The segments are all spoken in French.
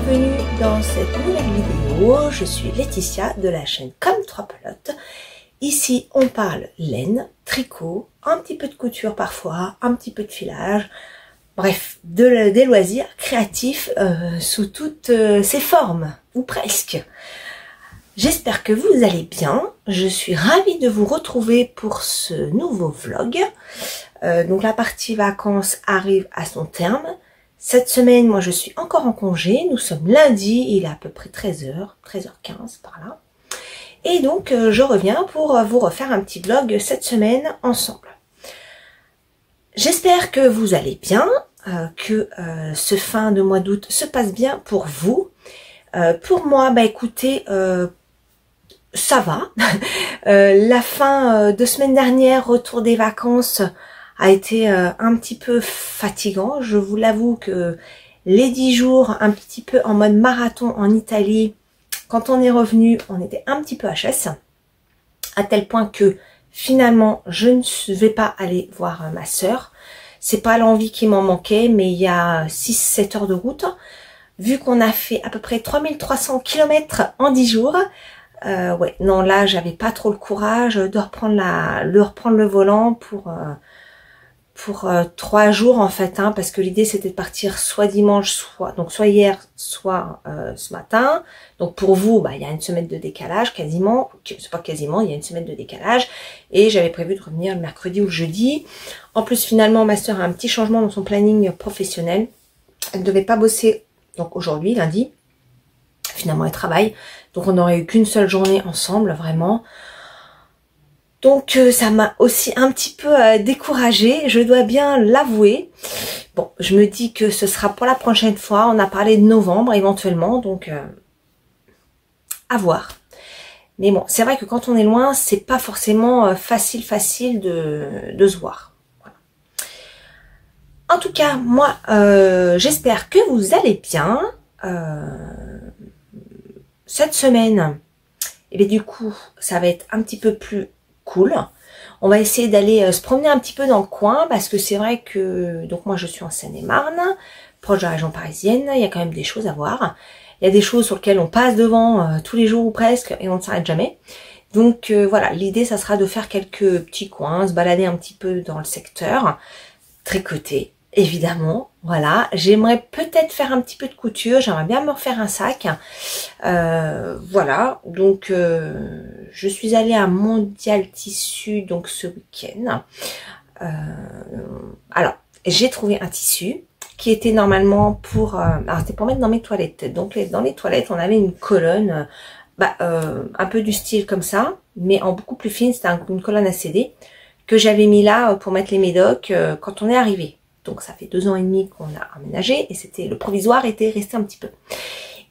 bienvenue dans cette nouvelle vidéo. Je suis Laetitia de la chaîne Comme 3 pelotes. Ici on parle laine, tricot, un petit peu de couture parfois, un petit peu de filage, bref, des loisirs créatifs sous toutes ses formes, ou presque. J'espère que vous allez bien. Je suis ravie de vous retrouver pour ce nouveau vlog. Donc la partie vacances arrive à son terme. Cette semaine, moi je suis encore en congé. Nous sommes lundi, il est à peu près 13h, 13h15 par là. Et donc je reviens pour vous refaire un petit vlog cette semaine ensemble. J'espère que vous allez bien, que ce fin de mois d'août se passe bien pour vous. Pour moi, bah écoutez, ça va. La fin de semaine dernière, retour des vacances, a été un petit peu fatigant. Je vous l'avoue que les 10 jours, un petit peu en mode marathon en Italie, quand on est revenu, on était un petit peu HS, à tel point que finalement, je ne vais pas aller voir ma sœur. C'est pas l'envie qui m'en manquait, mais il y a 6-7 heures de route. Vu qu'on a fait à peu près 3300 km en 10 jours, ouais, non, là, j'avais pas trop le courage de reprendre le volant pour 3 jours en fait, hein, parce que l'idée c'était de partir soit dimanche, soit hier, soit ce matin. Donc pour vous, bah il y a une semaine de décalage quasiment, c'est pas quasiment, il y a une semaine de décalage, et j'avais prévu de revenir le mercredi ou le jeudi. En plus finalement ma soeur a un petit changement dans son planning professionnel. Elle ne devait pas bosser donc aujourd'hui, lundi. Finalement elle travaille, donc on n'aurait eu qu'une seule journée ensemble vraiment. Donc ça m'a aussi un petit peu découragée, je dois bien l'avouer. Bon, je me dis que ce sera pour la prochaine fois. On a parlé de novembre éventuellement, donc à voir. Mais bon, c'est vrai que quand on est loin, c'est pas forcément facile de se voir. Voilà. En tout cas, moi, j'espère que vous allez bien. Cette semaine, et bien du coup, ça va être un petit peu plus cool. On va essayer d'aller se promener un petit peu dans le coin parce que c'est vrai que donc moi je suis en Seine-et-Marne, proche de la région parisienne. Il y a quand même des choses à voir. Il y a des choses sur lesquelles on passe devant tous les jours ou presque et on ne s'arrête jamais. Donc voilà, l'idée ça sera de faire quelques petits coins, se balader un petit peu dans le secteur, tricoter évidemment. Voilà, j'aimerais peut-être faire un petit peu de couture, j'aimerais bien me refaire un sac. Voilà, donc je suis allée à Mondial Tissu donc ce week-end. Alors, j'ai trouvé un tissu qui était normalement pour... alors c'était pour mettre dans mes toilettes. Donc dans les toilettes, on avait une colonne, un peu du style comme ça, mais en beaucoup plus fine, c'était une colonne à CD, que j'avais mis là pour mettre les médocs quand on est arrivé. Donc ça fait 2 ans et demi qu'on a aménagé et c'était le provisoire était resté un petit peu.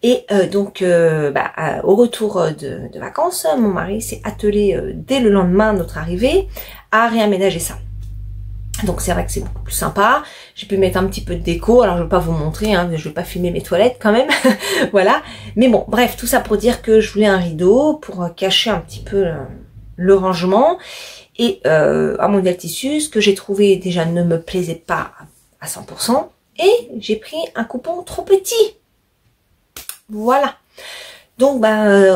Et donc au retour de vacances, mon mari s'est attelé dès le lendemain de notre arrivée à réaménager ça. Donc c'est vrai que c'est beaucoup plus sympa. J'ai pu mettre un petit peu de déco. Alors je vais pas vous montrer, hein, je vais pas filmer mes toilettes quand même. Voilà. Mais bon, bref, tout ça pour dire que je voulais un rideau pour cacher un petit peu le rangement. Et à Mondial Tissu, ce que j'ai trouvé déjà ne me plaisait pas à 100%. Et j'ai pris un coupon trop petit. Voilà. Donc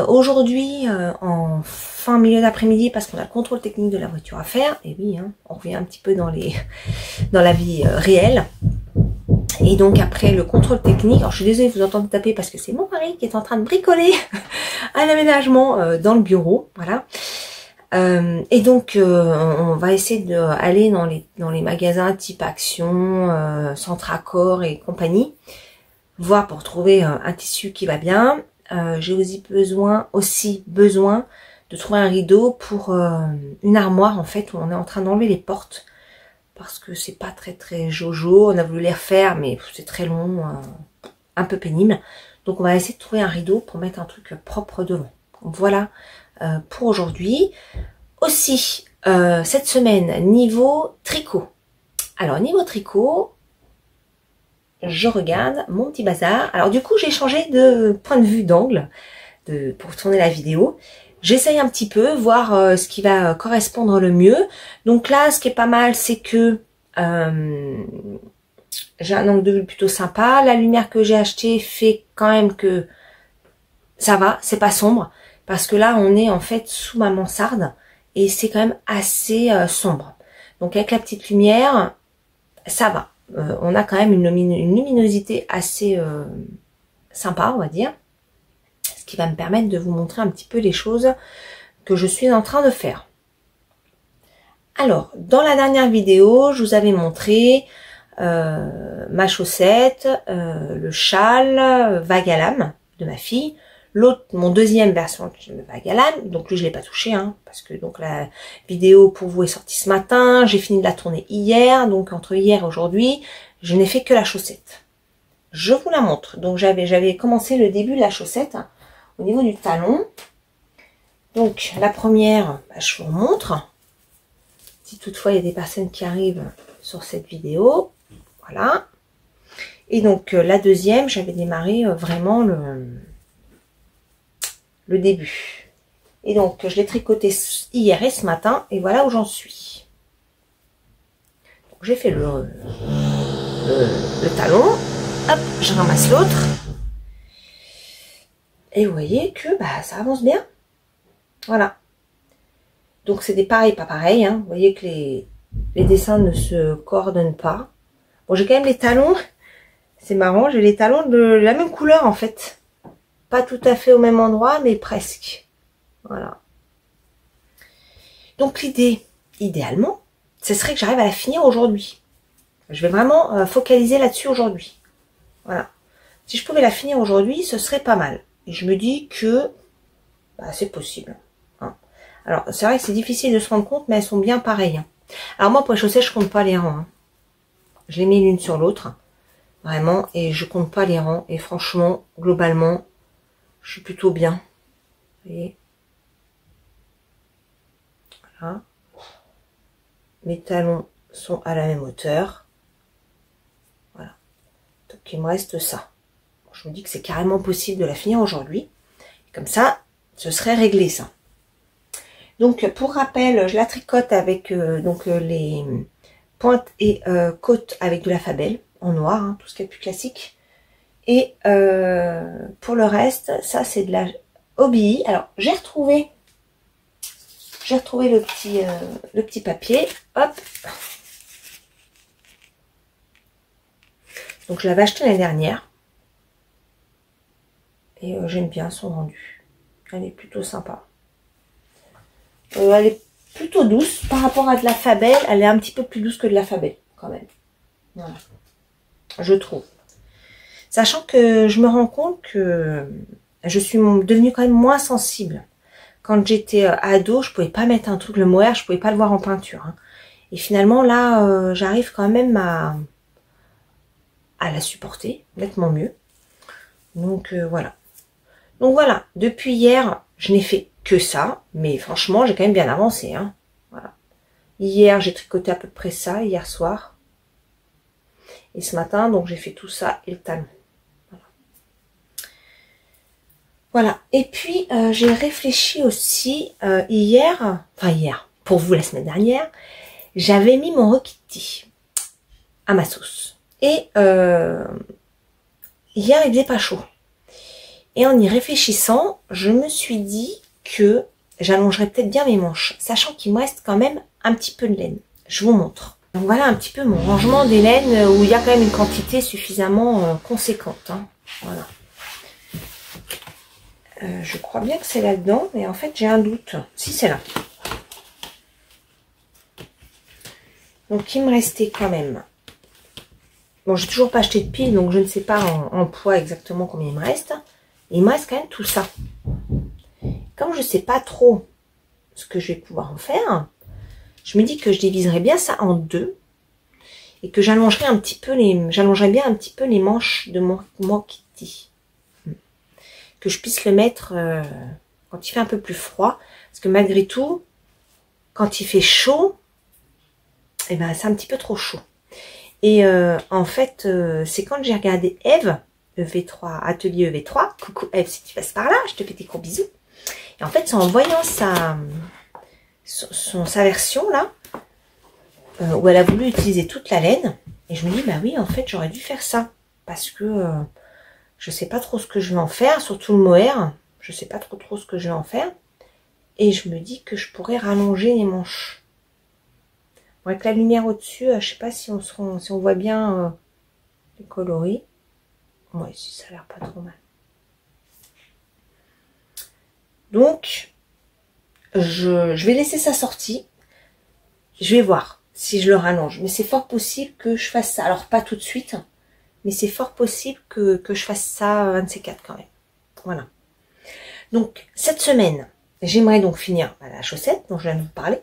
aujourd'hui, en fin milieu d'après-midi, parce qu'on a le contrôle technique de la voiture à faire, et oui, hein, on revient un petit peu dans la vie réelle. Et donc après le contrôle technique, alors je suis désolée, vous entendez taper parce que c'est mon mari qui est en train de bricoler un aménagement dans le bureau, voilà. Et donc on va essayer d'aller dans les magasins type Action, Centre Accord et compagnie, voir pour trouver un tissu qui va bien. J'ai aussi besoin de trouver un rideau pour une armoire en fait où on est en train d'enlever les portes parce que c'est pas très jojo. On a voulu les refaire mais c'est très long, un peu pénible. Donc on va essayer de trouver un rideau pour mettre un truc propre devant. Voilà pour aujourd'hui. Aussi cette semaine niveau tricot. Alors niveau tricot, je regarde mon petit bazar. Alors du coup j'ai changé de point de vue d'angle pour tourner la vidéo. J'essaye un petit peu, voir ce qui va correspondre le mieux. Donc là ce qui est pas mal c'est que J'ai un angle de vue plutôt sympa. La lumière que j'ai achetée fait quand même que ça va, c'est pas sombre. Parce que là, on est en fait sous ma mansarde et c'est quand même assez sombre. Donc avec la petite lumière, ça va. On a quand même une luminosité assez sympa, on va dire. Ce qui va me permettre de vous montrer un petit peu les choses que je suis en train de faire. Alors, dans la dernière vidéo, je vous avais montré ma chaussette, le châle vague à lame de ma fille, l'autre, mon deuxième version de vague à lame, donc lui je l'ai pas touché, hein, parce que donc la vidéo pour vous est sortie ce matin, j'ai fini de la tourner hier, donc entre hier et aujourd'hui, je n'ai fait que la chaussette. Je vous la montre. Donc j'avais commencé le début de la chaussette hein, au niveau du talon. Donc la première, bah, je vous montre. Si toutefois il y a des personnes qui arrivent sur cette vidéo, voilà. Et donc la deuxième, j'avais démarré vraiment le début. Et donc je l'ai tricoté hier et ce matin, et voilà où j'en suis. J'ai fait le talon, hop, je ramasse l'autre. Et vous voyez que bah, ça avance bien. Voilà. Donc c'est des pareils, pas pareils. Hein. Vous voyez que les dessins ne se coordonnent pas. Bon, j'ai quand même les talons. C'est marrant, j'ai les talons de la même couleur en fait. Pas tout à fait au même endroit, mais presque. Voilà. Donc l'idée, idéalement, ce serait que j'arrive à la finir aujourd'hui. Je vais vraiment focaliser là-dessus aujourd'hui. Voilà. Si je pouvais la finir aujourd'hui, ce serait pas mal. Et je me dis que bah, c'est possible. Hein. Alors, c'est vrai que c'est difficile de se rendre compte, mais elles sont bien pareilles. Hein. Alors moi, pour les chaussettes, je compte pas les rangs. Hein. Je les mets l'une sur l'autre. Vraiment. Et je compte pas les rangs. Et franchement, globalement, je suis plutôt bien. Vous voyez. Voilà. Mes talons sont à la même hauteur. Voilà. Donc, il me reste ça. Je me dis que c'est carrément possible de la finir aujourd'hui. Comme ça, ce serait réglé ça. Donc pour rappel, je la tricote avec les pointes et côtes avec de la Fabelle en noir, hein, tout ce qui est plus classique. Et pour le reste, ça c'est de la Hobbii. Alors j'ai retrouvé le petit papier. Hop. Donc je l'avais acheté l'année dernière. Et j'aime bien son rendu. Elle est plutôt sympa. Elle est plutôt douce. Par rapport à de la Fabelle, elle est un petit peu plus douce que de la Fabelle, quand même. Voilà. Je trouve. Sachant que je me rends compte que je suis devenue quand même moins sensible. Quand j'étais ado, je pouvais pas mettre un truc, le mohair, je pouvais pas le voir en peinture. Hein. Et finalement, là, j'arrive quand même à la supporter, nettement mieux. Donc, voilà. Donc voilà, depuis hier, je n'ai fait que ça, mais franchement, j'ai quand même bien avancé. Hein. Voilà. Hier, j'ai tricoté à peu près ça, hier soir. Et ce matin, donc j'ai fait tout ça et le talon. Voilà. Voilà. Et puis, j'ai réfléchi aussi hier, pour vous la semaine dernière, j'avais mis mon Rokiti à ma sauce. Et hier, il faisait pas chaud. Et en y réfléchissant, je me suis dit que j'allongerais peut-être bien mes manches, sachant qu'il me reste quand même un petit peu de laine. Je vous montre. Donc voilà un petit peu mon rangement des laines où il y a quand même une quantité suffisamment conséquente. Hein. Voilà. Je crois bien que c'est là-dedans, mais en fait j'ai un doute. Si, c'est là. Donc il me restait quand même. Bon, j'ai toujours pas acheté de pile, donc je ne sais pas en poids exactement combien il me reste. Et il me reste quand même tout ça. Comme je ne sais pas trop ce que je vais pouvoir en faire, je me dis que je diviserai bien ça en deux et que j'allongerai un petit peu j'allongerai bien un petit peu les manches de mon Rokiti. Que je puisse le mettre quand il fait un peu plus froid, parce que malgré tout, quand il fait chaud, eh ben c'est un petit peu trop chaud. Et en fait, c'est quand j'ai regardé Eve, EV3, atelier EV3, coucou Eve si tu passes par là, je te fais des gros bisous. Et en fait, c'est en voyant sa version là, où elle a voulu utiliser toute la laine, Et je me dis, bah oui, en fait, j'aurais dû faire ça. Parce que je sais pas trop ce que je vais en faire, surtout le mohair. Je sais pas trop ce que je vais en faire. Et je me dis que je pourrais rallonger les manches. Bon, avec la lumière au-dessus, je sais pas si on voit bien les coloris. Ouais, si ça a l'air pas trop mal. Donc, je vais laisser ça sorti. Je vais voir si je le rallonge. Mais c'est fort possible que je fasse ça. Alors, pas tout de suite. Mais c'est fort possible que je fasse ça un de ces quatre quand même. Voilà. Donc, cette semaine, j'aimerais donc finir la chaussette dont je viens de vous parler.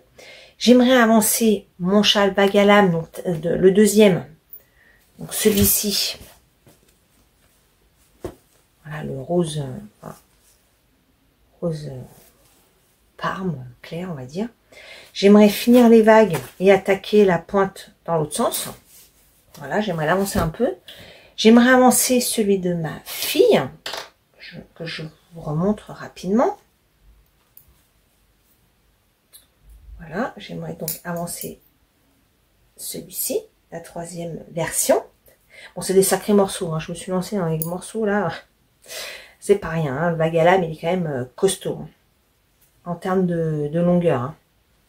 J'aimerais avancer mon châle bague à lame, donc le deuxième. Donc, celui-ci. Voilà, le rose, rose parme, clair, on va dire. J'aimerais finir les vagues et attaquer la pointe dans l'autre sens. Voilà, j'aimerais l'avancer un peu. J'aimerais avancer celui de ma fille, que je vous remontre rapidement. Voilà, j'aimerais donc avancer celui-ci, la troisième version. Bon, c'est des sacrés morceaux, hein. Je me suis lancée dans les morceaux là. C'est pas rien, hein. Le bague à lame, il est quand même costaud hein, en termes de longueur. Hein.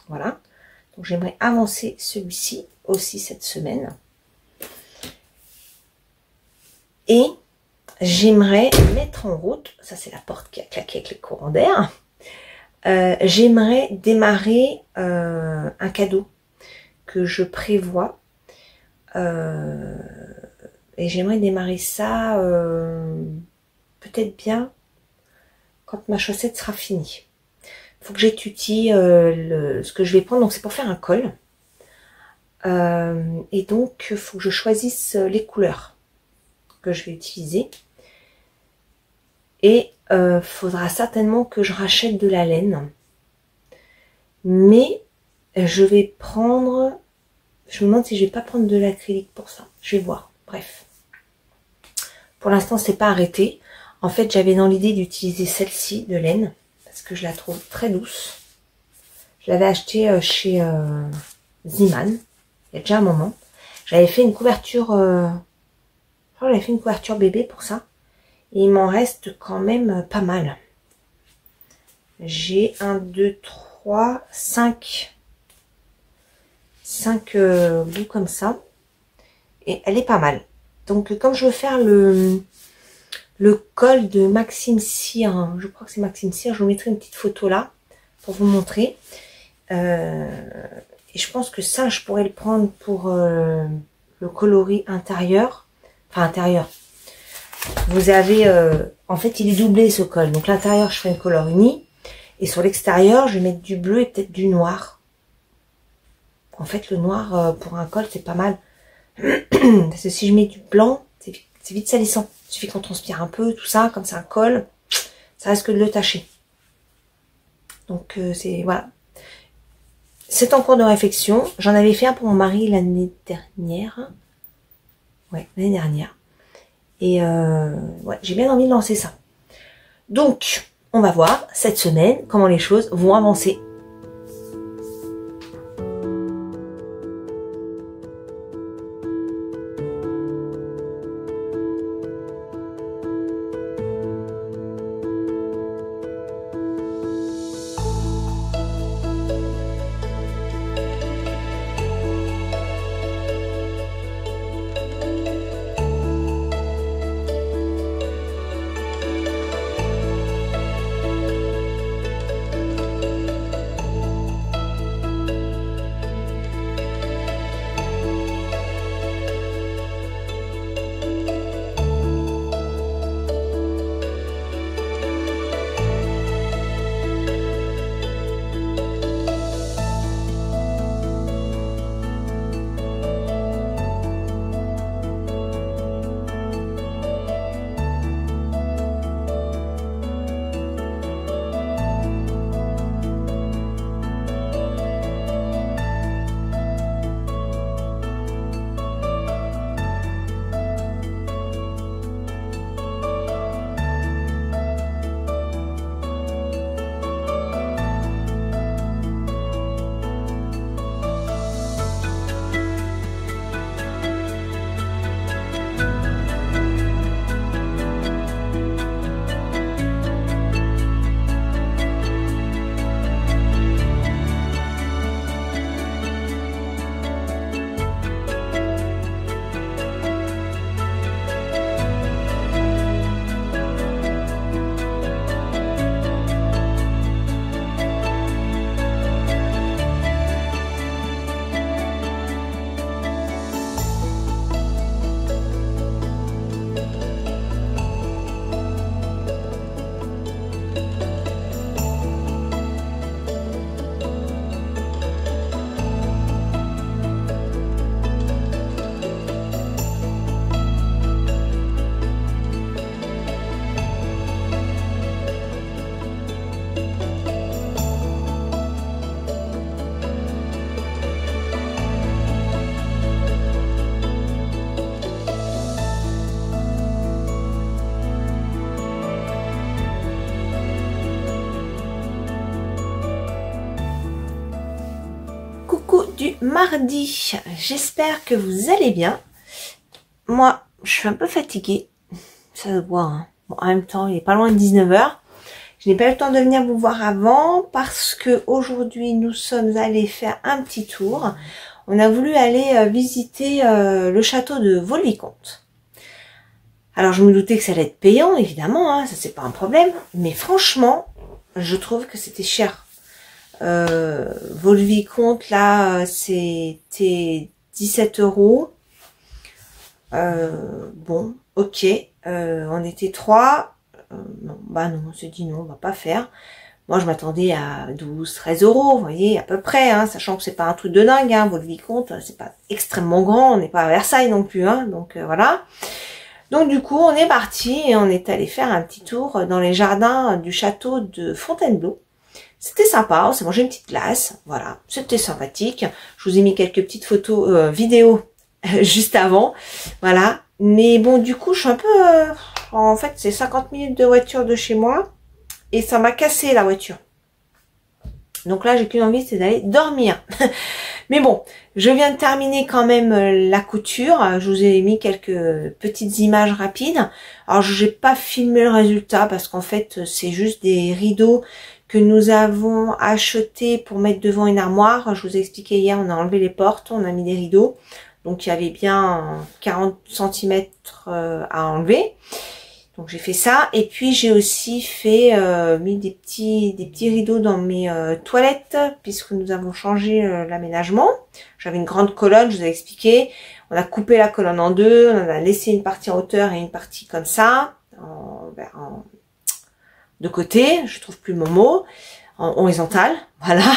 Voilà. Donc j'aimerais avancer celui-ci aussi cette semaine. Et j'aimerais mettre en route, ça c'est la porte qui a claqué avec les courants d'air. J'aimerais démarrer un cadeau que je prévois. Et j'aimerais démarrer ça peut-être bien quand ma chaussette sera finie. Il faut que j'étudie ce que je vais prendre. Donc c'est pour faire un col. Et donc il faut que je choisisse les couleurs que je vais utiliser. Et faudra certainement que je rachète de la laine. Mais je vais prendre... Je me demande si je vais pas prendre de l'acrylique pour ça. Je vais voir. Bref. Pour l'instant, c'est pas arrêté. En fait, j'avais dans l'idée d'utiliser celle-ci de laine. Parce que je la trouve très douce. Je l'avais achetée chez Ziman. Il y a déjà un moment. J'avais fait une couverture... j'avais fait une couverture bébé pour ça. Et il m'en reste quand même pas mal. J'ai 1, 2, 3, 5 bouts comme ça. Et elle est pas mal. Donc comme je veux faire le col de Maxime Cyr, hein, je crois que c'est Maxime Cyr, je vous mettrai une petite photo là pour vous montrer. Et je pense que ça, je pourrais le prendre pour le coloris intérieur. Enfin intérieur. Vous avez, en fait, il est doublé ce col. Donc l'intérieur, je ferai une couleur unie. Et sur l'extérieur, je vais mettre du bleu et peut-être du noir. En fait, le noir, pour un col, c'est pas mal. Parce que si je mets du blanc, c'est vite salissant. Il suffit qu'on transpire un peu, tout ça, comme c'est un col, ça risque de le tacher. Donc, c'est, voilà. C'est en cours de réflexion. J'en avais fait un pour mon mari l'année dernière. Ouais, l'année dernière. Et ouais, j'ai bien envie de lancer ça. Donc, on va voir cette semaine comment les choses vont avancer. mardi, j'espère que vous allez bien. Moi, je suis un peu fatiguée, ça se voit, hein. Bon, en même temps, il est pas loin de 19 h. Je n'ai pas eu le temps de venir vous voir avant parce que aujourd'hui nous sommes allés faire un petit tour. On a voulu aller visiter le château de Vaux-le-Vicomte. Alors je me doutais que ça allait être payant, évidemment, hein, ça c'est pas un problème, mais franchement, je trouve que c'était cher. Vaux-le-Vicomte, là, c'était 17 €. Bon, ok, on était 3. Non, bah non, on s'est dit non, on va pas faire. Moi, je m'attendais à 12, 13 €, vous voyez, à peu près, hein, sachant que c'est pas un truc de dingue, hein, Vaux-le-Vicomte, c'est pas extrêmement grand, on n'est pas à Versailles non plus, hein, donc voilà. Donc du coup, on est parti et on est allé faire un petit tour dans les jardins du château de Fontainebleau. C'était sympa, on s'est mangé une petite glace, voilà, c'était sympathique. Je vous ai mis quelques petites photos, vidéos juste avant, voilà. Mais bon, du coup, je suis un peu, en fait, c'est 50 minutes de voiture de chez moi et ça m'a cassé la voiture. Donc là, j'ai qu'une envie, c'est d'aller dormir. Mais bon, je viens de terminer quand même la couture. Je vous ai mis quelques petites images rapides. Alors, je n'ai pas filmé le résultat parce qu'en fait, c'est juste des rideaux que nous avons achetés pour mettre devant une armoire. Je vous ai expliqué hier, on a enlevé les portes, on a mis des rideaux. Donc, il y avait bien 40 cm à enlever. Donc j'ai fait ça et puis j'ai aussi fait mis des petits rideaux dans mes toilettes puisque nous avons changé l'aménagement. J'avais une grande colonne, je vous ai expliqué. On a coupé la colonne en deux, on a laissé une partie en hauteur et une partie comme ça, de côté. Je trouve plus mon mot, en horizontal, voilà.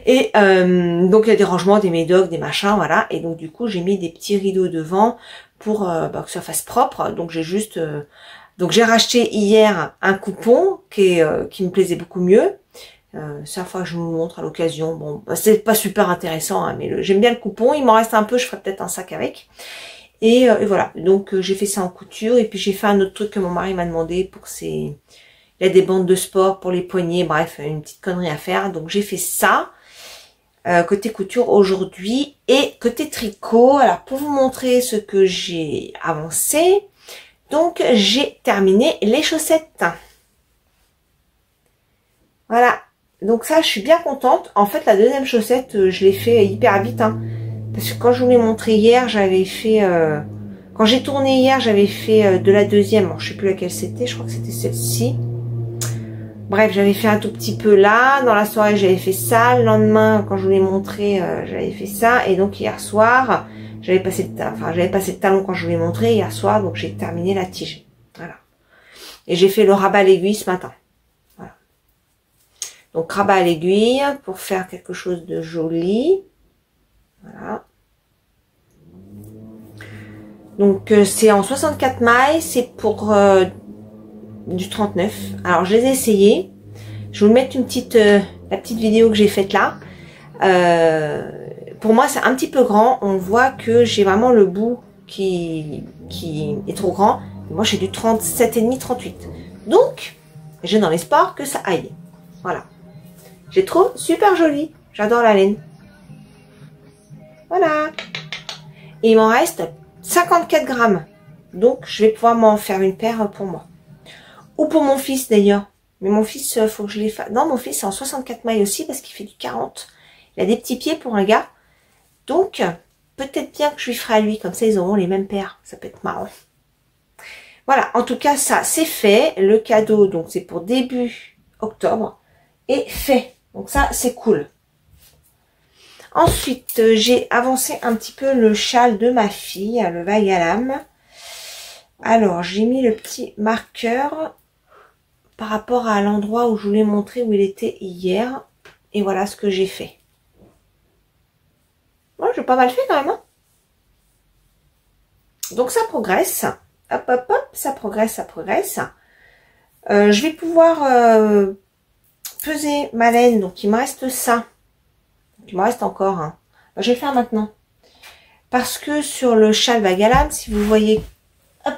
Et donc il y a des rangements, des médocs, des machins, voilà. Et donc du coup j'ai mis des petits rideaux devant pour que ça fasse propre. Donc j'ai juste donc j'ai racheté hier un coupon qui me plaisait beaucoup mieux. Chaque fois que je vous montre à l'occasion, bon, c'est pas super intéressant, hein, mais j'aime bien le coupon. Il m'en reste un peu, je ferai peut-être un sac avec. Et voilà, donc j'ai fait ça en couture. Et puis j'ai fait un autre truc que mon mari m'a demandé pour il y a des bandes de sport pour les poignets, bref, une petite connerie à faire. Donc j'ai fait ça côté couture aujourd'hui. Et côté tricot, alors pour vous montrer ce que j'ai avancé, donc, j'ai terminé les chaussettes. Voilà. Donc ça, je suis bien contente. En fait, la deuxième chaussette, je l'ai fait hyper vite. Hein, parce que quand je vous l'ai montré hier, j'avais fait... quand j'ai tourné hier, j'avais fait de la deuxième. Bon, je sais plus laquelle c'était. Je crois que c'était celle-ci. Bref, j'avais fait un tout petit peu là. Dans la soirée, j'avais fait ça. Le lendemain, quand je vous l'ai montré, j'avais fait ça. Et donc, hier soir... J'avais passé le talon quand je vous l'ai montré hier soir, donc j'ai terminé la tige. Voilà. Et j'ai fait le rabat à l'aiguille ce matin. Voilà. Donc rabat à l'aiguille pour faire quelque chose de joli. Voilà. Donc c'est en 64 mailles, c'est pour du 39. Alors je les ai essayés. Je vais vous mettre la petite vidéo que j'ai faite là. Pour moi, c'est un petit peu grand. On voit que j'ai vraiment le bout qui est trop grand. Moi, j'ai du 37,5, 38. Donc, j'ai dans l'espoir que ça aille. Voilà. Je les trouve super joli. J'adore la laine. Voilà. Et il m'en reste 54 grammes. Donc, je vais pouvoir m'en faire une paire pour moi. Ou pour mon fils, d'ailleurs. Mais mon fils, faut que je les fasse. Non, mon fils, c'est en 64 mailles aussi parce qu'il fait du 40. Il a des petits pieds pour un gars. Donc, peut-être bien que je lui ferai à lui, comme ça ils auront les mêmes paires. Ça peut être marrant. Voilà, en tout cas, ça c'est fait. Le cadeau, donc c'est pour début octobre, est fait. Donc ça, c'est cool. Ensuite, j'ai avancé un petit peu le châle de ma fille, le vague à l'âme. Alors, j'ai mis le petit marqueur par rapport à l'endroit où je vous l'ai montré où il était hier. Et voilà ce que j'ai fait. Ouais, j'ai pas mal fait quand même. Hein. Donc ça progresse. Hop, hop, hop, ça progresse, ça progresse. Je vais pouvoir peser ma laine. Donc il me reste ça. Donc, il me reste encore. Hein. Ben, je vais le faire maintenant. Parce que sur le châle vague à l'âme, si vous voyez, hop,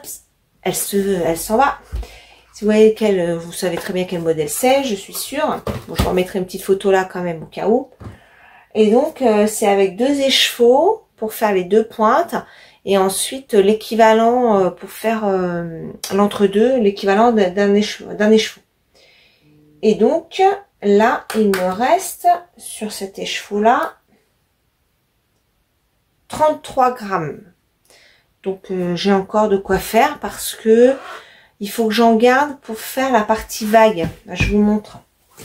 elle s'en va. Si vous voyez vous savez très bien quel modèle c'est, je suis sûre. Bon, je vous remettrai une petite photo là quand même au cas où. Et donc, c'est avec 2 écheveaux pour faire les 2 pointes. Et ensuite, l'équivalent pour faire l'entre-deux, l'équivalent d'un écheveau. Et donc, là, il me reste, sur cet écheveau-là, 33 grammes. Donc, j'ai encore de quoi faire parce que il faut que j'en garde pour faire la partie vague. Là, je vous montre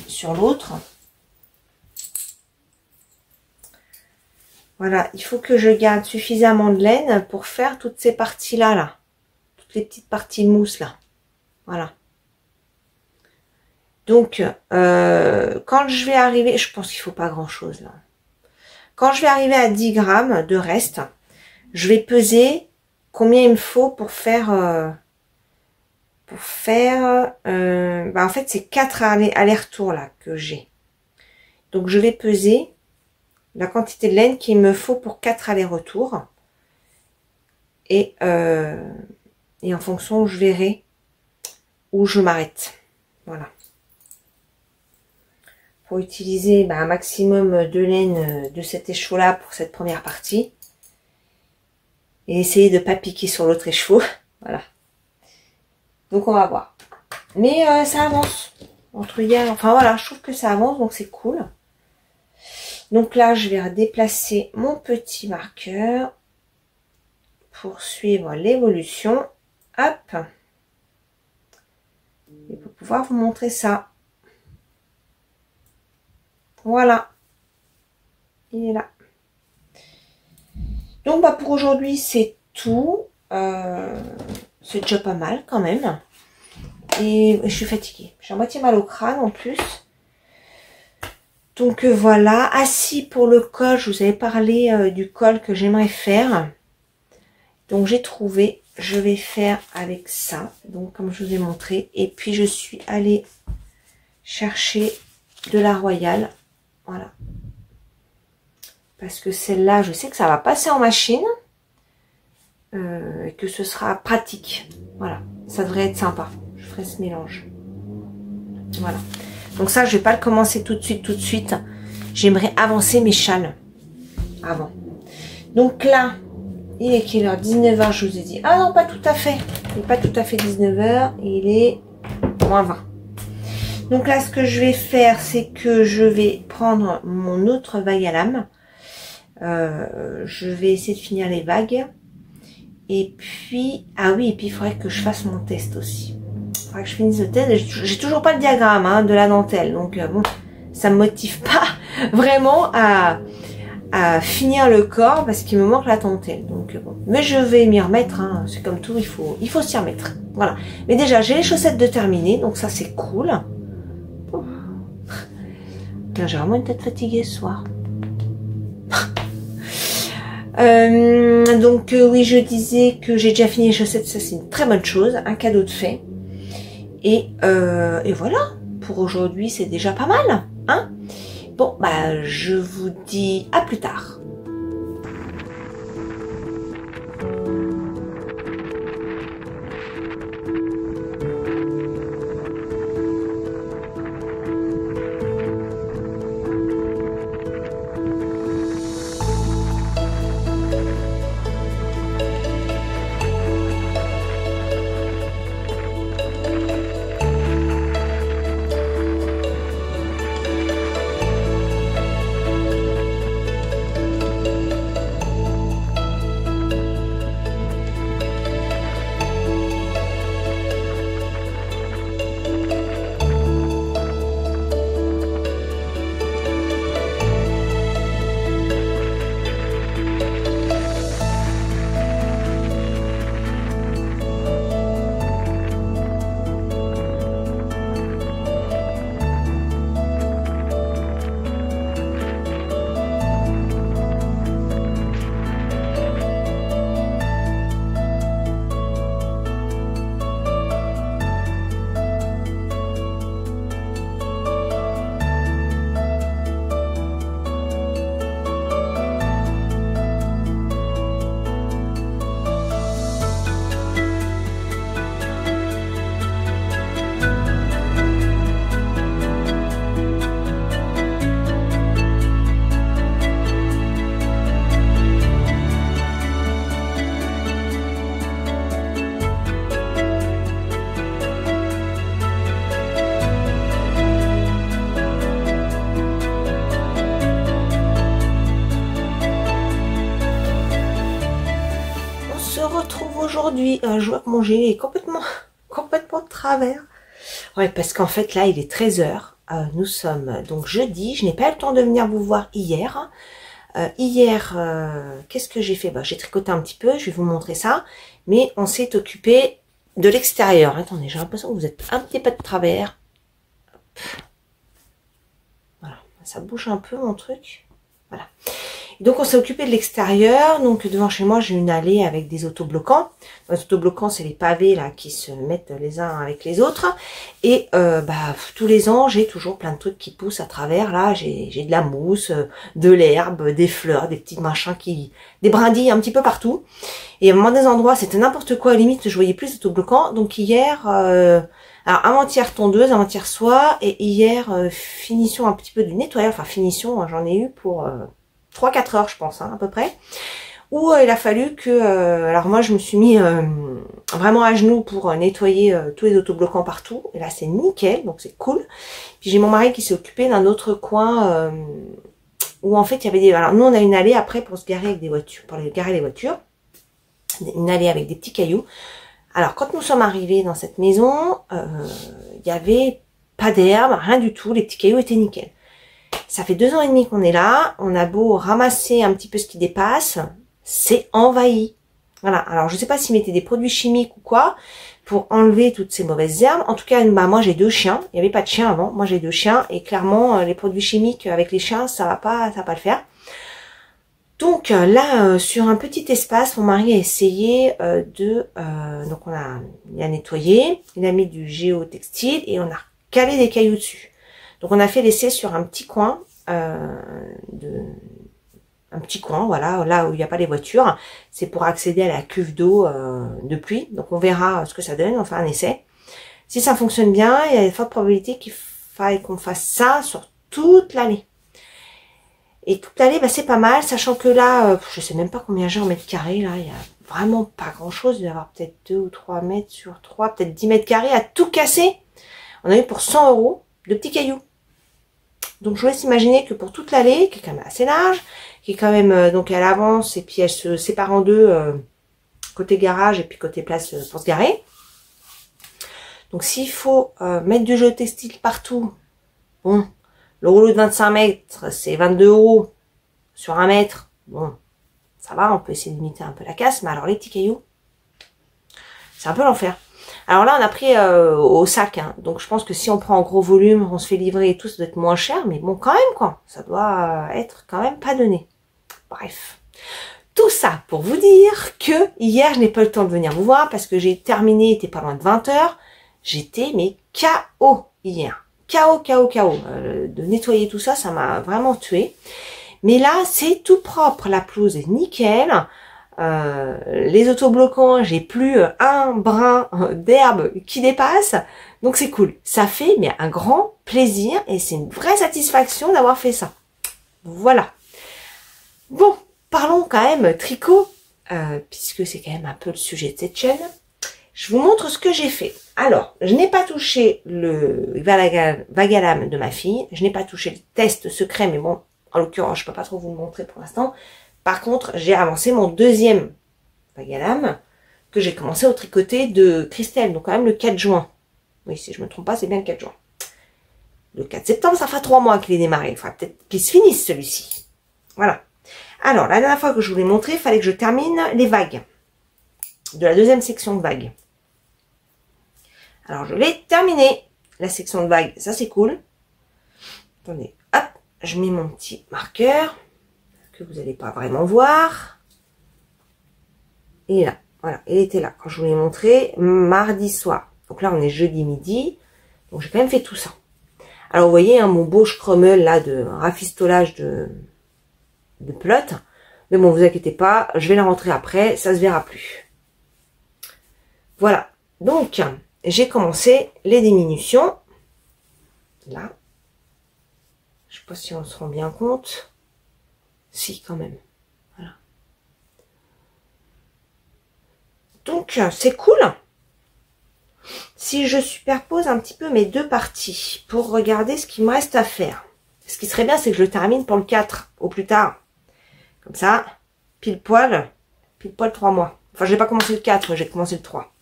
sur l'autre. Voilà, il faut que je garde suffisamment de laine pour faire toutes ces parties-là, là. Toutes les petites parties mousse, là. Voilà. Donc, quand je vais arriver, je pense qu'il faut pas grand-chose, là. Quand je vais arriver à 10 grammes de reste, je vais peser combien il me faut pour faire... en fait, c'est 4 allers-retours, là, que j'ai. Donc, je vais peser la quantité de laine qu'il me faut pour 4 allers-retours. Et en fonction, je verrai où je m'arrête. Voilà. Pour utiliser un maximum de laine de cet écheveau-là pour cette première partie. Et essayer de ne pas piquer sur l'autre écheveau. Voilà. Donc, on va voir. Mais ça avance. Entre hier, enfin voilà, je trouve que ça avance, donc c'est cool. Donc là, je vais déplacer mon petit marqueur pour suivre l'évolution. Hop. Et pour pouvoir vous montrer ça. Voilà. Il est là. Donc pour aujourd'hui, c'est tout. C'est déjà pas mal quand même. Et je suis fatiguée. J'ai à moitié mal au crâne en plus. Donc voilà. Assis pour le col, je vous avais parlé du col que j'aimerais faire. Donc j'ai trouvé. Je vais faire avec ça. Donc comme je vous ai montré. Et puis je suis allée chercher de la Royale. Voilà. Parce que celle-là, je sais que ça va passer en machine. Et que ce sera pratique. Voilà. Ça devrait être sympa. Je ferai ce mélange. Voilà. Donc ça, je vais pas le commencer tout de suite. J'aimerais avancer mes châles. Avant. Donc là, il est quelle heure? 19h, je vous ai dit. Ah non, pas tout à fait. Il n'est pas tout à fait 19h. Il est moins 20. Donc là, ce que je vais faire, c'est que je vais prendre mon autre vague à lame. Je vais essayer de finir les vagues. Et puis, ah oui, et puis il faudrait que je fasse mon test aussi. Il faudrait que je finisse le test. J'ai toujours pas le diagramme de la dentelle. Donc bon, ça me motive pas vraiment à finir le corps parce qu'il me manque la dentelle. Donc bon, mais je vais m'y remettre. C'est comme tout, il faut s'y remettre. Voilà. Mais déjà, j'ai les chaussettes de terminer, donc ça c'est cool. J'ai vraiment une tête fatiguée ce soir. Donc oui, je disais que j'ai déjà fini les chaussettes, ça c'est une très bonne chose, un cadeau de fait. Et voilà, pour aujourd'hui c'est déjà pas mal, hein. Bon, je vous dis à plus tard. aujourd'hui, je vois que mon gilet est complètement de travers. Ouais, parce qu'en fait, là, il est 13 h. Nous sommes donc jeudi. Je n'ai pas eu le temps de venir vous voir hier. Qu'est-ce que j'ai fait? Bah, j'ai tricoté un petit peu, je vais vous montrer ça. Mais on s'est occupé de l'extérieur. Attendez, j'ai l'impression que vous êtes un petit peu de travers. Voilà, ça bouge un peu mon truc. Voilà. Donc on s'est occupé de l'extérieur. Donc devant chez moi, j'ai une allée avec des autobloquants. Les autobloquants, c'est les pavés là qui se mettent les uns avec les autres. Et tous les ans, j'ai toujours plein de trucs qui poussent à travers. Là, j'ai de la mousse, de l'herbe, des fleurs, des petits machins des brindilles un petit peu partout. Et à un moment des endroits, c'était n'importe quoi. À la limite, je voyais plus d'autobloquants. Donc hier, alors avant-hier tondeuse, avant-hier soie, et hier finition un petit peu du nettoyage. Enfin finition, j'en ai eu pour 3-4 heures, je pense, hein, à peu près. Où il a fallu que... alors moi, je me suis mis vraiment à genoux pour nettoyer tous les autobloquants partout. Et là, c'est nickel, donc c'est cool. Puis j'ai mon mari qui s'est occupé d'un autre coin où en fait, il y avait des... Alors nous, on a une allée après pour se garer avec des voitures, pour garer les voitures. Une allée avec des petits cailloux. Alors, quand nous sommes arrivés dans cette maison, il y avait pas d'herbe, rien du tout. Les petits cailloux étaient nickel. Ça fait 2 ans et demi qu'on est là. On a beau ramasser un petit peu ce qui dépasse, c'est envahi. Voilà. Alors, je sais pas s'ils mettaient des produits chimiques ou quoi pour enlever toutes ces mauvaises herbes. En tout cas, moi, j'ai 2 chiens. Il n'y avait pas de chiens avant. Moi, j'ai 2 chiens et clairement, les produits chimiques avec les chiens, ça va pas le faire. Donc là, sur un petit espace, mon mari a essayé donc il a nettoyé, il a mis du géotextile et on a calé des cailloux dessus. Donc on a fait l'essai sur un petit coin, voilà, là où il n'y a pas les voitures. C'est pour accéder à la cuve d'eau de pluie. Donc on verra ce que ça donne, on fait un essai. Si ça fonctionne bien, il y a de fortes probabilités qu'il faille qu'on fasse ça sur toute l'année. Et toute l'année, c'est pas mal, sachant que là, je sais même pas combien j'ai en mètres carrés, là, il y a vraiment pas grand chose, il doit y avoir peut-être 2 ou 3 mètres sur 3, peut-être 10 mètres carrés à tout casser. On a eu pour 100 € de petits cailloux. Donc je vous laisse imaginer que pour toute l'allée, qui est quand même assez large, qui est quand même, donc elle avance et puis elle se sépare en deux, côté garage et puis côté place pour se garer. Donc s'il faut mettre du géotextile partout, bon, le rouleau de 25 mètres, c'est 22 € sur 1 mètre. Bon, ça va, on peut essayer de limiter un peu la casse, mais alors les petits cailloux, c'est un peu l'enfer. Alors là, on a pris au sac, hein, donc je pense que si on prend en gros volume, on se fait livrer et tout, ça doit être moins cher, mais bon, quand même, quoi, ça doit être quand même pas donné. Bref. Tout ça pour vous dire que hier, je n'ai pas eu le temps de venir vous voir parce que j'ai terminé, il était pas loin de 20 h. J'étais, mais KO hier. KO. De nettoyer tout ça, ça m'a vraiment tué. Mais là, c'est tout propre. La pelouse est nickel. Les autobloquants, j'ai plus un brin d'herbe qui dépasse. Donc c'est cool. Ça fait mais un grand plaisir et c'est une vraie satisfaction d'avoir fait ça. Voilà. Bon, parlons quand même tricot, puisque c'est quand même un peu le sujet de cette chaîne. Je vous montre ce que j'ai fait. Alors, je n'ai pas touché le Vagalame de ma fille. Je n'ai pas touché le test secret, mais bon, en l'occurrence, je peux pas trop vous le montrer pour l'instant. Par contre, j'ai avancé mon deuxième Vagalame que j'ai commencé au tricoter de Christelle. Donc quand même le 4 juin. Oui, si je me trompe pas, c'est bien le 4 juin. Le 4 septembre, ça fera 3 mois qu'il est démarré. Il faudra peut-être qu'il se finisse celui-ci. Voilà. Alors, la dernière fois que je vous l'ai montré, il fallait que je termine les vagues. De la deuxième section de vagues. Alors, je l'ai terminé, la section de vagues. Ça, c'est cool. Attendez, hop, je mets mon petit marqueur que vous n'allez pas vraiment voir. Et là, voilà, il était là quand je vous l'ai montré mardi soir. Donc là, on est jeudi midi. Donc, j'ai quand même fait tout ça. Alors, vous voyez, hein, mon beau scrummel là de rafistolage de pelote. Mais bon, vous inquiétez pas, je vais la rentrer après, ça se verra plus. Voilà. Donc, j'ai commencé les diminutions. Là. Je sais pas si on se rend bien compte. Si, quand même. Voilà. Donc, c'est cool. Si je superpose un petit peu mes deux parties pour regarder ce qu'il me reste à faire. Ce qui serait bien, c'est que je le termine pour le 4 au plus tard. Comme ça, pile poil 3 mois. Enfin, j'ai pas commencé le 4, j'ai commencé le 3.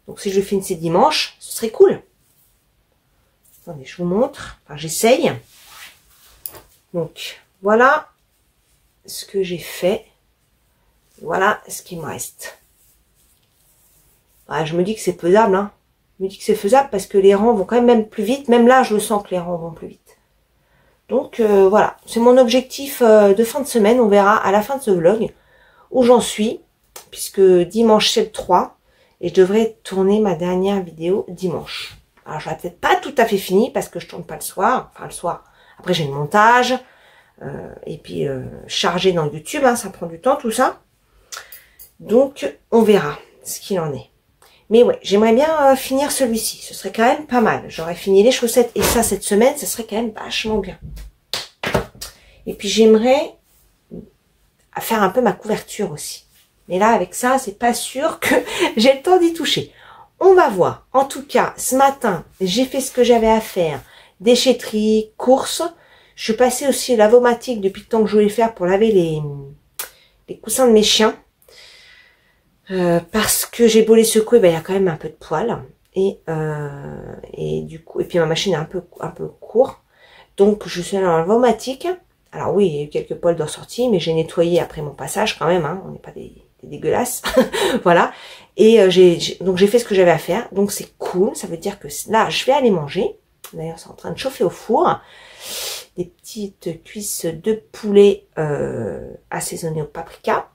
Donc, si je finissais dimanche, ce serait cool. Attendez, je vous montre. Enfin, j'essaye. Donc, voilà ce que j'ai fait. Voilà ce qui me reste. Ah, je me dis que c'est faisable, hein. Je me dis que c'est faisable parce que les rangs vont quand même plus vite. Même là, je le sens que les rangs vont plus vite. Donc, voilà. C'est mon objectif de fin de semaine. On verra à la fin de ce vlog où j'en suis. Puisque dimanche, c'est le 3. Et je devrais tourner ma dernière vidéo dimanche. Alors, je l'ai peut-être pas tout à fait fini parce que je tourne pas le soir. Enfin, le soir. Après, j'ai le montage. Et puis, charger dans YouTube. Hein, ça prend du temps, tout ça. Donc, on verra ce qu'il en est. Mais ouais, j'aimerais bien finir celui-ci. Ce serait quand même pas mal. J'aurais fini les chaussettes et ça cette semaine. Ce serait quand même vachement bien. Et puis, j'aimerais faire un peu ma couverture aussi. Mais là, avec ça, c'est pas sûr que j'ai le temps d'y toucher. On va voir. En tout cas, ce matin, j'ai fait ce que j'avais à faire. Déchetterie, courses. Je suis passée aussi à Lavomatic depuis le temps que je voulais faire pour laver les coussins de mes chiens. Parce que j'ai beau les secouer, ben, il y a quand même un peu de poils. Et du coup, et puis ma machine est un peu court. Donc, je suis allée en Lavomatic. Alors oui, il y a eu quelques poils de ressortis, mais j'ai nettoyé après mon passage quand même. Hein, on n'est pas des dégueulasses. Voilà. Et donc j'ai fait ce que j'avais à faire. Donc c'est cool. Ça veut dire que là, je vais aller manger. D'ailleurs, c'est en train de chauffer au four. Des petites cuisses de poulet assaisonnées au paprika.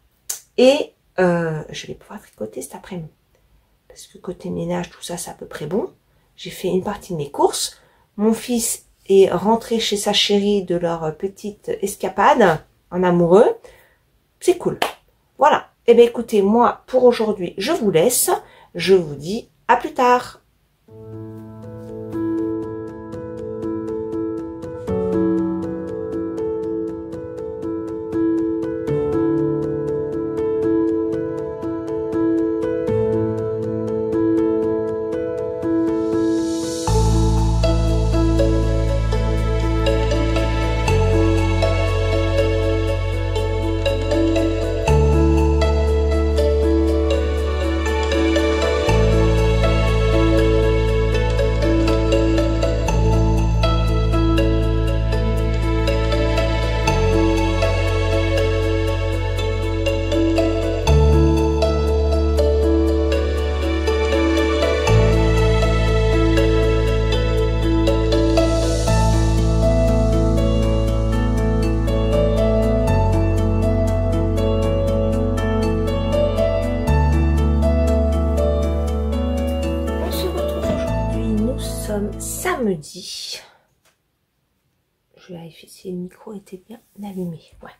Et je vais pouvoir tricoter cet après-midi. Parce que côté ménage, tout ça, c'est à peu près bon. J'ai fait une partie de mes courses. Mon fils est rentré chez sa chérie de leur petite escapade en amoureux. C'est cool. Voilà. Eh bien, écoutez, moi, pour aujourd'hui, je vous laisse. Je vous dis à plus tard. Samedi. Je vais vérifier si le micro était bien allumé. Ouais.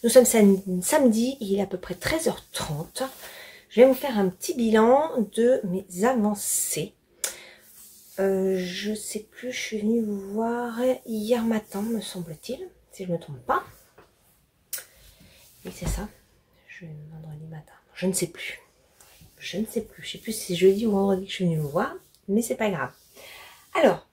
Nous sommes samedi, il est à peu près 13h30. Je vais vous faire un petit bilan de mes avancées. Je sais plus, je suis venue vous voir hier matin, me semble-t-il, si je ne me trompe pas. Oui, c'est ça. Vendredi matin. Je ne sais plus. Je ne sais plus. Je sais plus si c'est jeudi ou vendredi que je suis venue vous voir, mais c'est pas grave. Alors,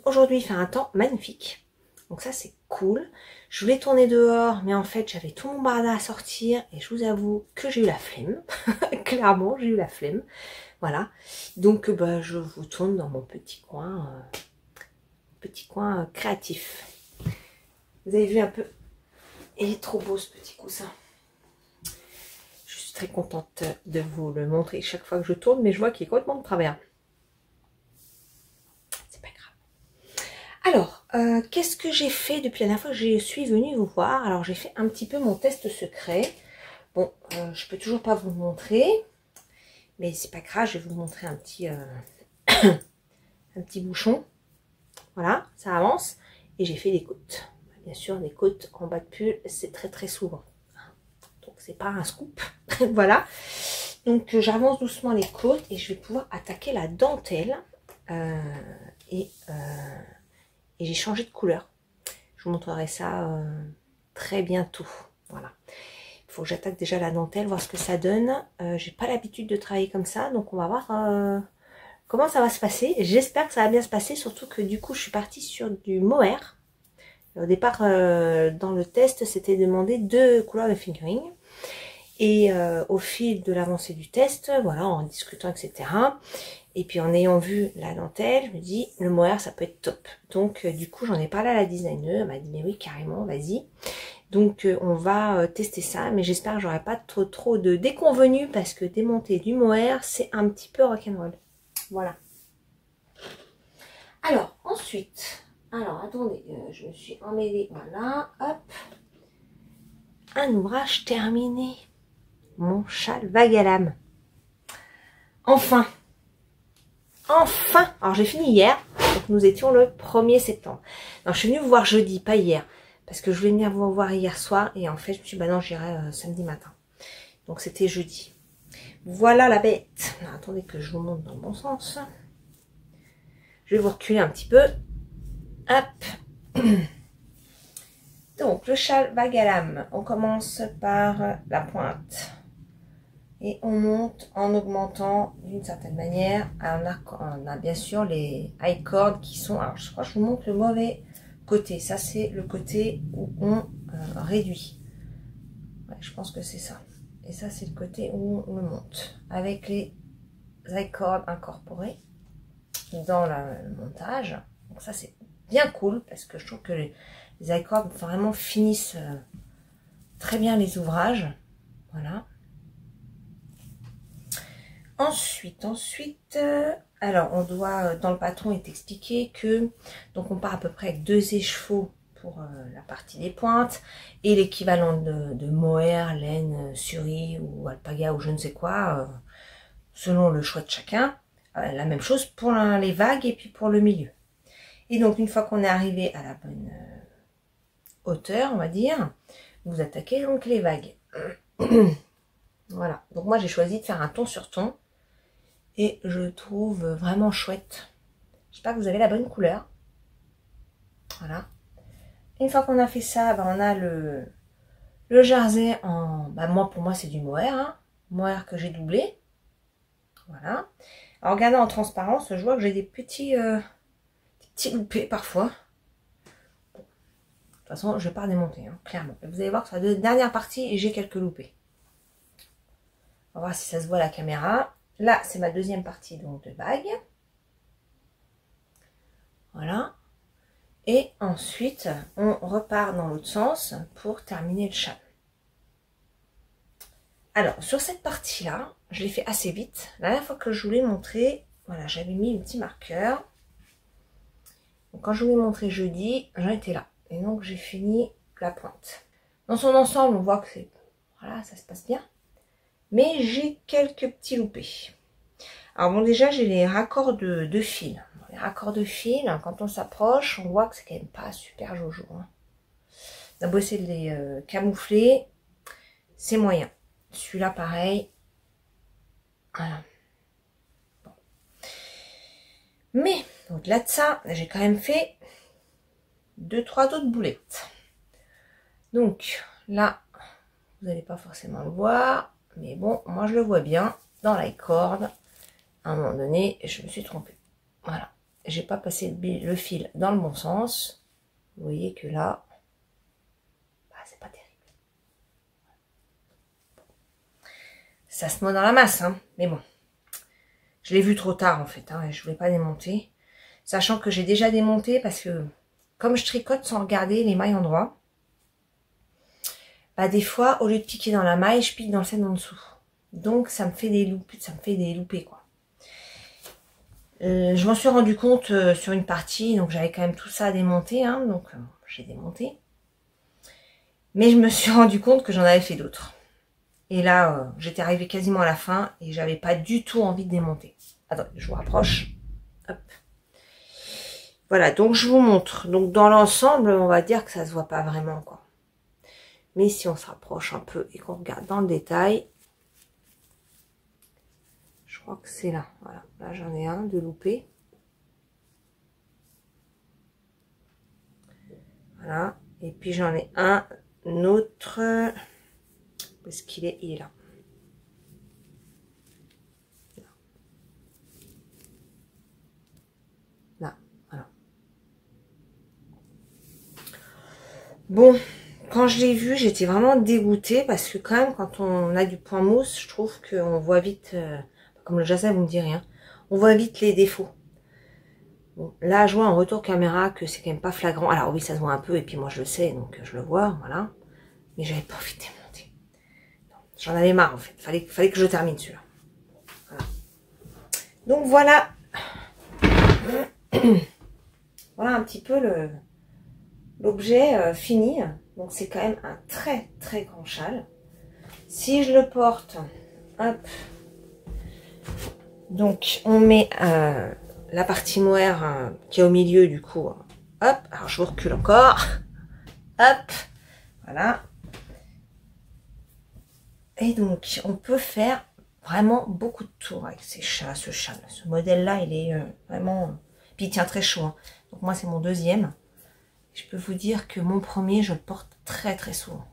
aujourd'hui il fait un temps magnifique, donc ça c'est cool. Je voulais tourner dehors, mais en fait j'avais tout mon barda à sortir et je vous avoue que j'ai eu la flemme. Clairement j'ai eu la flemme. Voilà, donc bah, je vous tourne dans mon petit coin créatif. Vous avez vu un peu, il est trop beau ce petit coussin. Je suis très contente de vous le montrer chaque fois que je tourne, mais je vois qu'il est complètement de travers. Alors, qu'est-ce que j'ai fait depuis la dernière fois que je suis venue vous voir? Alors, j'ai fait un petit peu mon test secret. Bon, je peux toujours pas vous le montrer, mais c'est pas grave, je vais vous montrer un petit, un petit bouchon. Voilà, ça avance. Et j'ai fait des côtes. Bien sûr, des côtes en bas de pull, c'est très très souvent. Donc, c'est pas un scoop. Voilà. Donc, j'avance doucement les côtes et je vais pouvoir attaquer la dentelle. Et j'ai changé de couleur. Je vous montrerai ça très bientôt. Voilà. Il faut que j'attaque déjà la dentelle, voir ce que ça donne. J'ai pas l'habitude de travailler comme ça, donc on va voir comment ça va se passer. J'espère que ça va bien se passer, surtout que du coup je suis partie sur du mohair. Au départ, dans le test, c'était demandé 2 couleurs de fingering. Et au fil de l'avancée du test, voilà, en discutant, etc. Et puis en ayant vu la dentelle, je me dis, le mohair, ça peut être top. Donc du coup, j'en ai parlé à la designer, elle m'a dit, mais oui, carrément, vas-y. Donc on va tester ça, mais j'espère que j'aurai pas trop de déconvenus, parce que démonter du mohair, c'est un petit peu rock'n'roll. Voilà. Alors, ensuite, alors attendez, je me suis emmêlée, voilà, hop. Un ouvrage terminé. Mon châle vague à l'âme. Enfin. Enfin. Alors j'ai fini hier, donc nous étions le 1er septembre. Alors je suis venue vous voir jeudi, pas hier, parce que je voulais venir vous voir hier soir, et en fait je me suis dit, bah non, j'irai samedi matin. Donc c'était jeudi. Voilà la bête. Alors, attendez que je vous montre dans le bon sens. Je vais vous reculer un petit peu. Hop. Donc le châle vague à l'âme. On commence par la pointe. Et on monte en augmentant d'une certaine manière. On a bien sûr les high cords qui sont... Alors je crois que je vous montre le mauvais côté. Ça c'est le côté où on réduit. Ouais, je pense que c'est ça. Et ça c'est le côté où on le monte. Avec les high cords incorporés dans le montage. Donc ça c'est bien cool parce que je trouve que les high cords vraiment finissent très bien les ouvrages. Voilà. Ensuite, alors on doit, dans le patron, il est expliqué que, donc on part à peu près avec 2 écheveaux pour la partie des pointes, et l'équivalent de mohair, laine, suri ou alpaga ou je ne sais quoi, selon le choix de chacun. La même chose pour les vagues et puis pour le milieu. Et donc une fois qu'on est arrivé à la bonne hauteur, on va dire, vous attaquez donc les vagues. Voilà, donc moi j'ai choisi de faire un ton sur ton. Et je le trouve vraiment chouette. J'espère que vous avez la bonne couleur. Voilà. Une fois qu'on a fait ça, ben on a le jersey en... Ben pour moi, c'est du mohair. Hein. Mohair que j'ai doublé. Voilà. En regardant en transparence, je vois que j'ai des petits loupés parfois. Bon. De toute façon, je ne vais pas démonter, hein, clairement. Vous allez voir que sur la dernière partie, j'ai quelques loupés. On va voir si ça se voit à la caméra. Là, c'est ma deuxième partie donc de bague. Voilà. Et ensuite, on repart dans l'autre sens pour terminer le châle. Alors, sur cette partie-là, je l'ai fait assez vite. La dernière fois que je vous l'ai montré, voilà, j'avais mis le petit marqueur. Donc, quand je vous l'ai montré jeudi, j'en étais là. Et donc, j'ai fini la pointe. Dans son ensemble, on voit que c'est... Voilà, ça se passe bien. Mais j'ai quelques petits loupés. Alors bon, déjà, j'ai les raccords de fil. Les raccords de fil, quand on s'approche, on voit que c'est quand même pas super jojo. Hein. On a beau essayer de les camoufler, c'est moyen. Celui-là, pareil. Voilà. Bon. Mais, au-delà de ça, j'ai quand même fait 2-3 autres boulettes. Donc, là, vous n'allez pas forcément le voir. Mais bon, moi, je le vois bien dans la corde. À un moment donné, je me suis trompée. Voilà. J'ai pas passé le fil dans le bon sens. Vous voyez que là, bah, c'est pas terrible. Ça se noie dans la masse, hein. Mais bon. Je l'ai vu trop tard, en fait. Hein, et je voulais pas démonter. Sachant que j'ai déjà démonté parce que, comme je tricote sans regarder les mailles endroit, bah, des fois, au lieu de piquer dans la maille, je pique dans le sein en dessous. Donc, ça me fait des loupés, quoi. Je m'en suis rendu compte sur une partie, donc j'avais quand même tout ça à démonter, hein, donc j'ai démonté. Mais je me suis rendu compte que j'en avais fait d'autres. Et là, j'étais arrivée quasiment à la fin et j'avais pas du tout envie de démonter. Attendez, je vous rapproche. Hop. Voilà, donc je vous montre. Donc dans l'ensemble, on va dire que ça se voit pas vraiment, quoi. Mais si on se rapproche un peu et qu'on regarde dans le détail, je crois que c'est là. Voilà, là j'en ai un de loupé. Voilà, et puis j'en ai un autre. Parce qu'il est, il est là. Là, voilà. Bon, quand je l'ai vu, j'étais vraiment dégoûtée parce que quand même, quand on a du point mousse, je trouve qu'on voit vite, comme le jasmin, vous me direz, hein, on voit vite les défauts. Bon, là, je vois en retour caméra que c'est quand même pas flagrant. Alors oui, ça se voit un peu, et puis moi je le sais, donc je le vois, voilà. Mais j'avais pas envie de démonter. J'en avais marre en fait. Fallait que je termine celui-là. Voilà. Donc voilà. Voilà un petit peu l'objet fini. Donc c'est quand même un très très grand châle. Si je le porte, hop. Donc on met la partie mohair qui est au milieu du coup. Hop. Alors je vous recule encore. Hop. Voilà. Et donc on peut faire vraiment beaucoup de tours avec ce châle. Ce modèle là il est vraiment... Puis il tient très chaud. Hein. Donc moi c'est mon deuxième. Je peux vous dire que mon premier, je le porte très très souvent.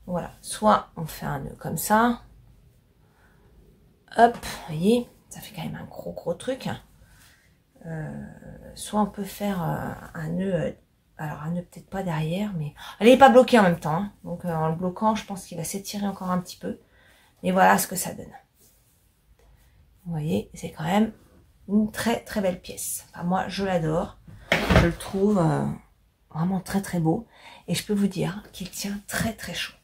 Donc voilà, soit on fait un nœud comme ça. Hop, vous voyez, ça fait quand même un gros truc. Soit on peut faire un nœud, alors un nœud peut-être pas derrière, mais... Elle n'est pas bloquée en même temps. Hein. Donc en le bloquant, je pense qu'il va s'étirer encore un petit peu. Mais voilà ce que ça donne. Vous voyez, c'est quand même une très très belle pièce. Enfin, moi, je l'adore. Je le trouve... vraiment très très beau, et je peux vous dire qu'il tient très très chaud.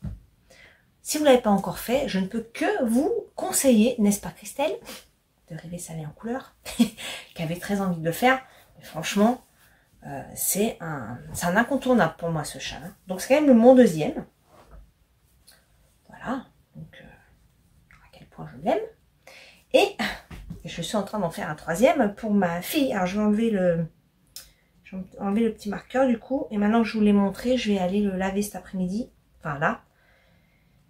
Si vous ne l'avez pas encore fait, je ne peux que vous conseiller, n'est-ce pas Christelle, de rêver salé en couleur, qui avait très envie de le faire. Mais franchement, c'est un incontournable pour moi ce châle. Hein. Donc c'est quand même mon deuxième. Voilà, donc à quel point je l'aime. Et je suis en train d'en faire un troisième pour ma fille. Alors je vais enlever le petit marqueur du coup, et maintenant que je vous l'ai montré, je vais aller le laver cet après-midi, enfin là,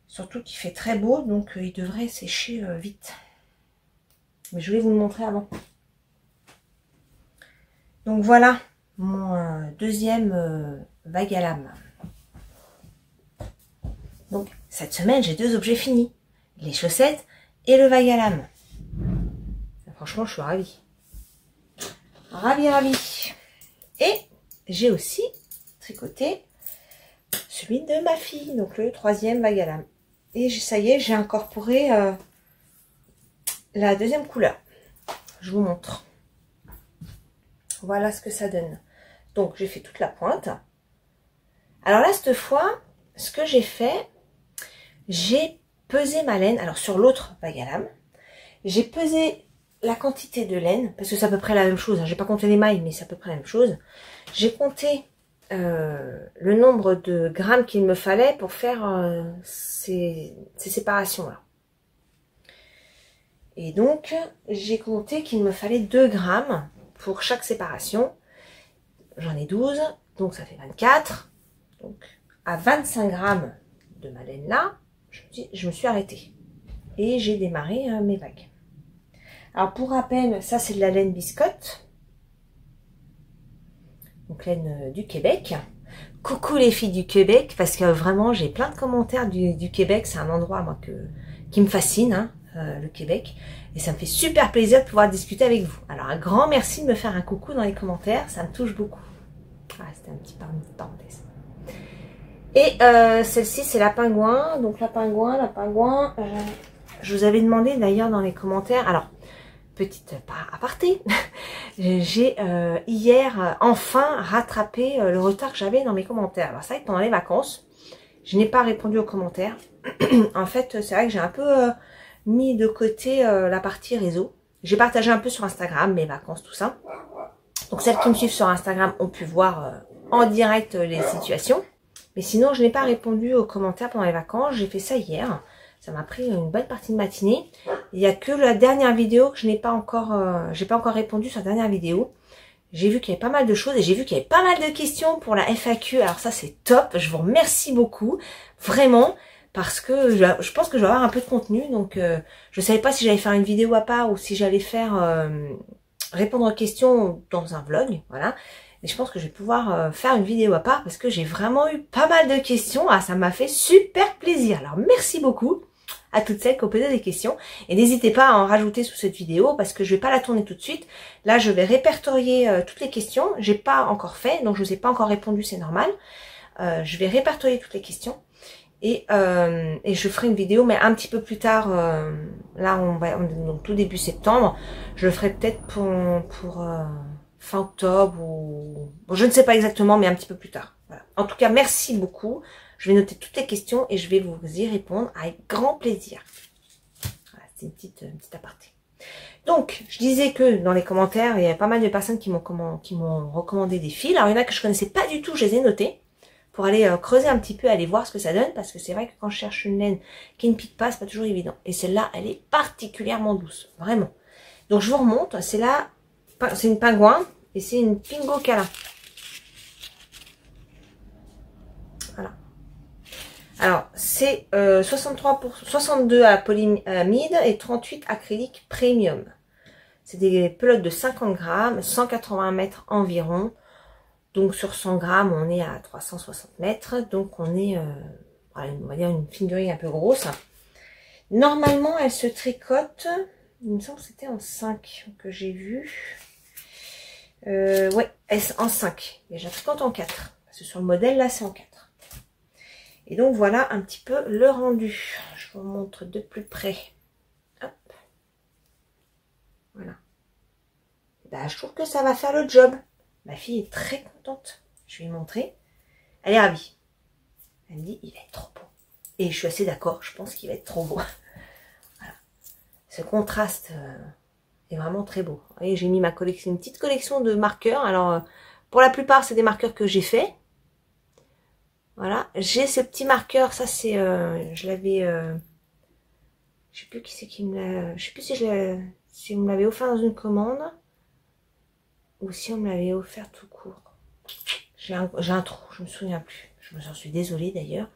surtout qu'il fait très beau, donc il devrait sécher vite, mais je vais vous le montrer avant. Donc voilà mon deuxième vague à lame. Donc cette semaine j'ai deux objets finis, les chaussettes et le vague à lame. Franchement je suis ravie, ravie. Et j'ai aussi tricoté celui de ma fille, donc le troisième vague à lame. Et ça y est, j'ai incorporé la deuxième couleur. Je vous montre. Voilà ce que ça donne. Donc j'ai fait toute la pointe. Alors là, cette fois, ce que j'ai fait, j'ai pesé ma laine. Alors sur l'autre vague à lame, j'ai pesé la quantité de laine, parce que c'est à peu près la même chose, hein. J'ai pas compté les mailles, mais c'est à peu près la même chose. J'ai compté le nombre de grammes qu'il me fallait pour faire ces séparations-là. Et donc, j'ai compté qu'il me fallait 2 grammes pour chaque séparation. J'en ai 12, donc ça fait 24. Donc, à 25 grammes de ma laine là, je me suis arrêtée. Et j'ai démarré mes vagues. Alors pour rappel, ça c'est de la laine biscotte, donc laine du Québec. Coucou les filles du Québec, parce que vraiment j'ai plein de commentaires du Québec, c'est un endroit moi qui me fascine, hein, le Québec, et ça me fait super plaisir de pouvoir discuter avec vous. Alors un grand merci de me faire un coucou dans les commentaires, ça me touche beaucoup. Ah, c'était un petit parenthèse. Et celle-ci c'est la pingouin, donc la pingouin, je vous avais demandé d'ailleurs dans les commentaires, alors petite aparté, j'ai hier enfin rattrapé le retard que j'avais dans mes commentaires. Alors c'est vrai que pendant les vacances, je n'ai pas répondu aux commentaires. En fait, c'est vrai que j'ai un peu mis de côté la partie réseau. J'ai partagé un peu sur Instagram, mes vacances, tout ça. Donc celles qui me suivent sur Instagram ont pu voir en direct les situations. Mais sinon, je n'ai pas répondu aux commentaires pendant les vacances. J'ai fait ça hier. Ça m'a pris une bonne partie de matinée. Il n'y a que la dernière vidéo que je n'ai pas encore, j'ai pas encore répondu sur la dernière vidéo. J'ai vu qu'il y avait pas mal de choses et j'ai vu qu'il y avait pas mal de questions pour la FAQ. Alors ça c'est top. Je vous remercie beaucoup, vraiment, parce que je pense que je vais avoir un peu de contenu. Donc je savais pas si j'allais faire une vidéo à part ou si j'allais faire répondre aux questions dans un vlog, voilà. Mais je pense que je vais pouvoir faire une vidéo à part parce que j'ai vraiment eu pas mal de questions. Ah, ça m'a fait super plaisir. Alors merci beaucoup à toutes celles qui ont posé des questions. Et n'hésitez pas à en rajouter sous cette vidéo parce que je vais pas la tourner tout de suite. Là, je vais répertorier toutes les questions. J'ai pas encore fait, donc je vous ai pas encore répondu, c'est normal. je vais répertorier toutes les questions. Et je ferai une vidéo, mais un petit peu plus tard. Là, on est donc tout début septembre. Je le ferai peut-être pour fin octobre ou bon, je ne sais pas exactement, mais un petit peu plus tard. Voilà. En tout cas, merci beaucoup. Je vais noter toutes les questions et je vais vous y répondre avec grand plaisir. Voilà, c'est une petite aparté. Donc, je disais que dans les commentaires, il y a pas mal de personnes qui m'ont recommandé des fils. Alors, il y en a que je connaissais pas du tout, je les ai notés pour aller creuser un petit peu, aller voir ce que ça donne, parce que c'est vrai que quand je cherche une laine qui ne pique pas, c'est pas toujours évident. Et celle-là, elle est particulièrement douce, vraiment. Donc, je vous remonte, c'est là, c'est une pingouin et c'est une Pingo Câlin. Voilà. Alors, c'est 62 à polyamide et 38 acrylique premium. C'est des pelotes de 50 grammes, 180 mètres environ. Donc, sur 100 grammes, on est à 360 mètres. Donc, on est, on va dire, une figurine un peu grosse. Normalement, elle se tricote. Il me semble que c'était en 5 que j'ai vu. Ouais, en 5. Mais je la tricote en 4. Parce que sur le modèle, là, c'est en 4. Et donc, voilà un petit peu le rendu. Je vous montre de plus près. Hop. Voilà. Bah, je trouve que ça va faire le job. Ma fille est très contente. Je vais lui montrer. Elle est ravie. Elle me dit, il va être trop beau. Et je suis assez d'accord. Je pense qu'il va être trop beau. Voilà. Ce contraste est vraiment très beau. Vous voyez, j'ai mis ma collection, une petite collection de marqueurs. Alors, pour la plupart, c'est des marqueurs que j'ai fait. Voilà. J'ai ce petit marqueur. Ça, c'est, je l'avais, je sais plus qui c'est qui me l'a, je sais plus si on me l'avait offert dans une commande ou si on me l'avait offert tout court. J'ai un trou, je me souviens plus. Je me suis désolée d'ailleurs,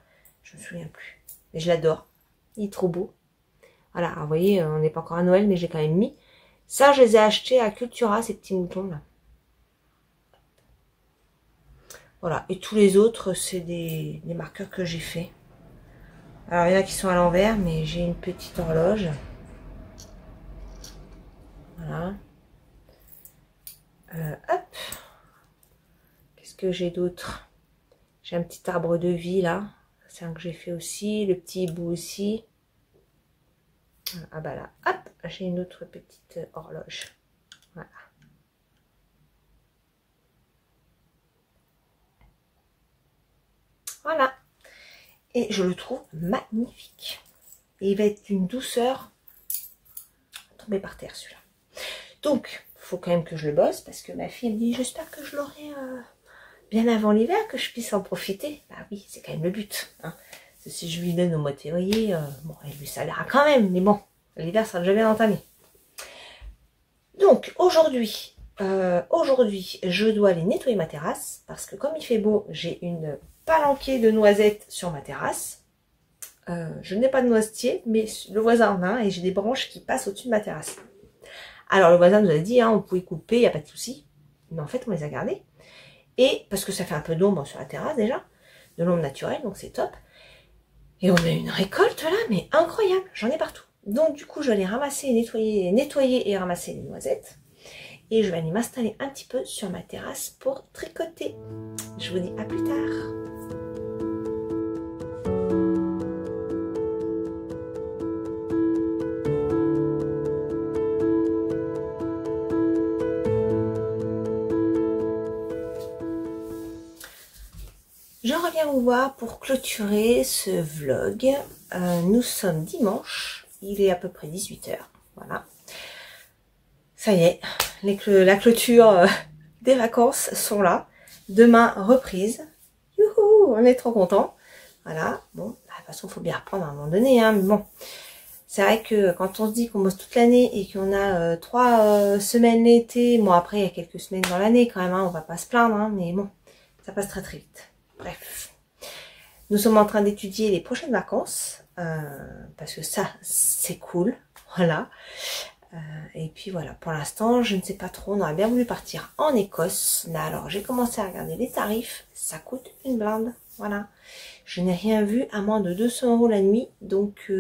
je me souviens plus. Mais je l'adore, il est trop beau. Voilà, alors, vous voyez, on n'est pas encore à Noël, mais j'ai quand même mis. Ça, je les ai achetés à Cultura, ces petits moutons là. Voilà, et tous les autres, c'est des marqueurs que j'ai fait. Alors, il y en a qui sont à l'envers, mais j'ai une petite horloge. Voilà. Hop. Qu'est-ce que j'ai d'autre? J'ai un petit arbre de vie là. C'est un que j'ai fait aussi. Le petit hibou aussi. Ah bah là, hop, j'ai une autre petite horloge. Voilà. Voilà. Et je le trouve magnifique. Et il va être d'une douceur. Tomber par terre celui-là. Donc, il faut quand même que je le bosse parce que ma fille me dit, j'espère que je l'aurai bien avant l'hiver, que je puisse en profiter. Bah oui, c'est quand même le but. Hein. Si je lui donne au mois de février, bon, elle lui salera quand même, mais bon, l'hiver sera déjà bien entamé. Donc, aujourd'hui, je dois aller nettoyer ma terrasse parce que comme il fait beau, j'ai une palanquée de noisettes sur ma terrasse. Je n'ai pas de noisetier, mais le voisin en a un et j'ai des branches qui passent au-dessus de ma terrasse. Alors, le voisin nous a dit, hein, on pouvait couper, il n'y a pas de souci. Mais en fait, on les a gardés. Et parce que ça fait un peu d'ombre sur la terrasse déjà, de l'ombre naturelle, donc c'est top. Et on a une récolte là, mais incroyable, j'en ai partout. Donc du coup, je vais aller ramasser, nettoyer et ramasser les noisettes. Et je vais aller m'installer un petit peu sur ma terrasse pour tricoter. Je vous dis à plus tard. Je reviens vous voir pour clôturer ce vlog. Nous sommes dimanche, il est à peu près 18 h. Voilà. Ça y est, la clôture des vacances sont là. Demain, reprise. Youhou, on est trop contents. Voilà, bon, de toute façon, il faut bien reprendre à un moment donné. Hein, mais bon, c'est vrai que quand on se dit qu'on bosse toute l'année et qu'on a 3 semaines l'été, bon après, il y a quelques semaines dans l'année quand même, hein, on va pas se plaindre, hein, mais bon, ça passe très très vite. Bref, nous sommes en train d'étudier les prochaines vacances, parce que ça, c'est cool, voilà. Et puis voilà, pour l'instant, je ne sais pas trop, on aurait bien voulu partir en Écosse. Mais alors, j'ai commencé à regarder les tarifs, ça coûte une blinde, voilà. Je n'ai rien vu à moins de 200 € la nuit, donc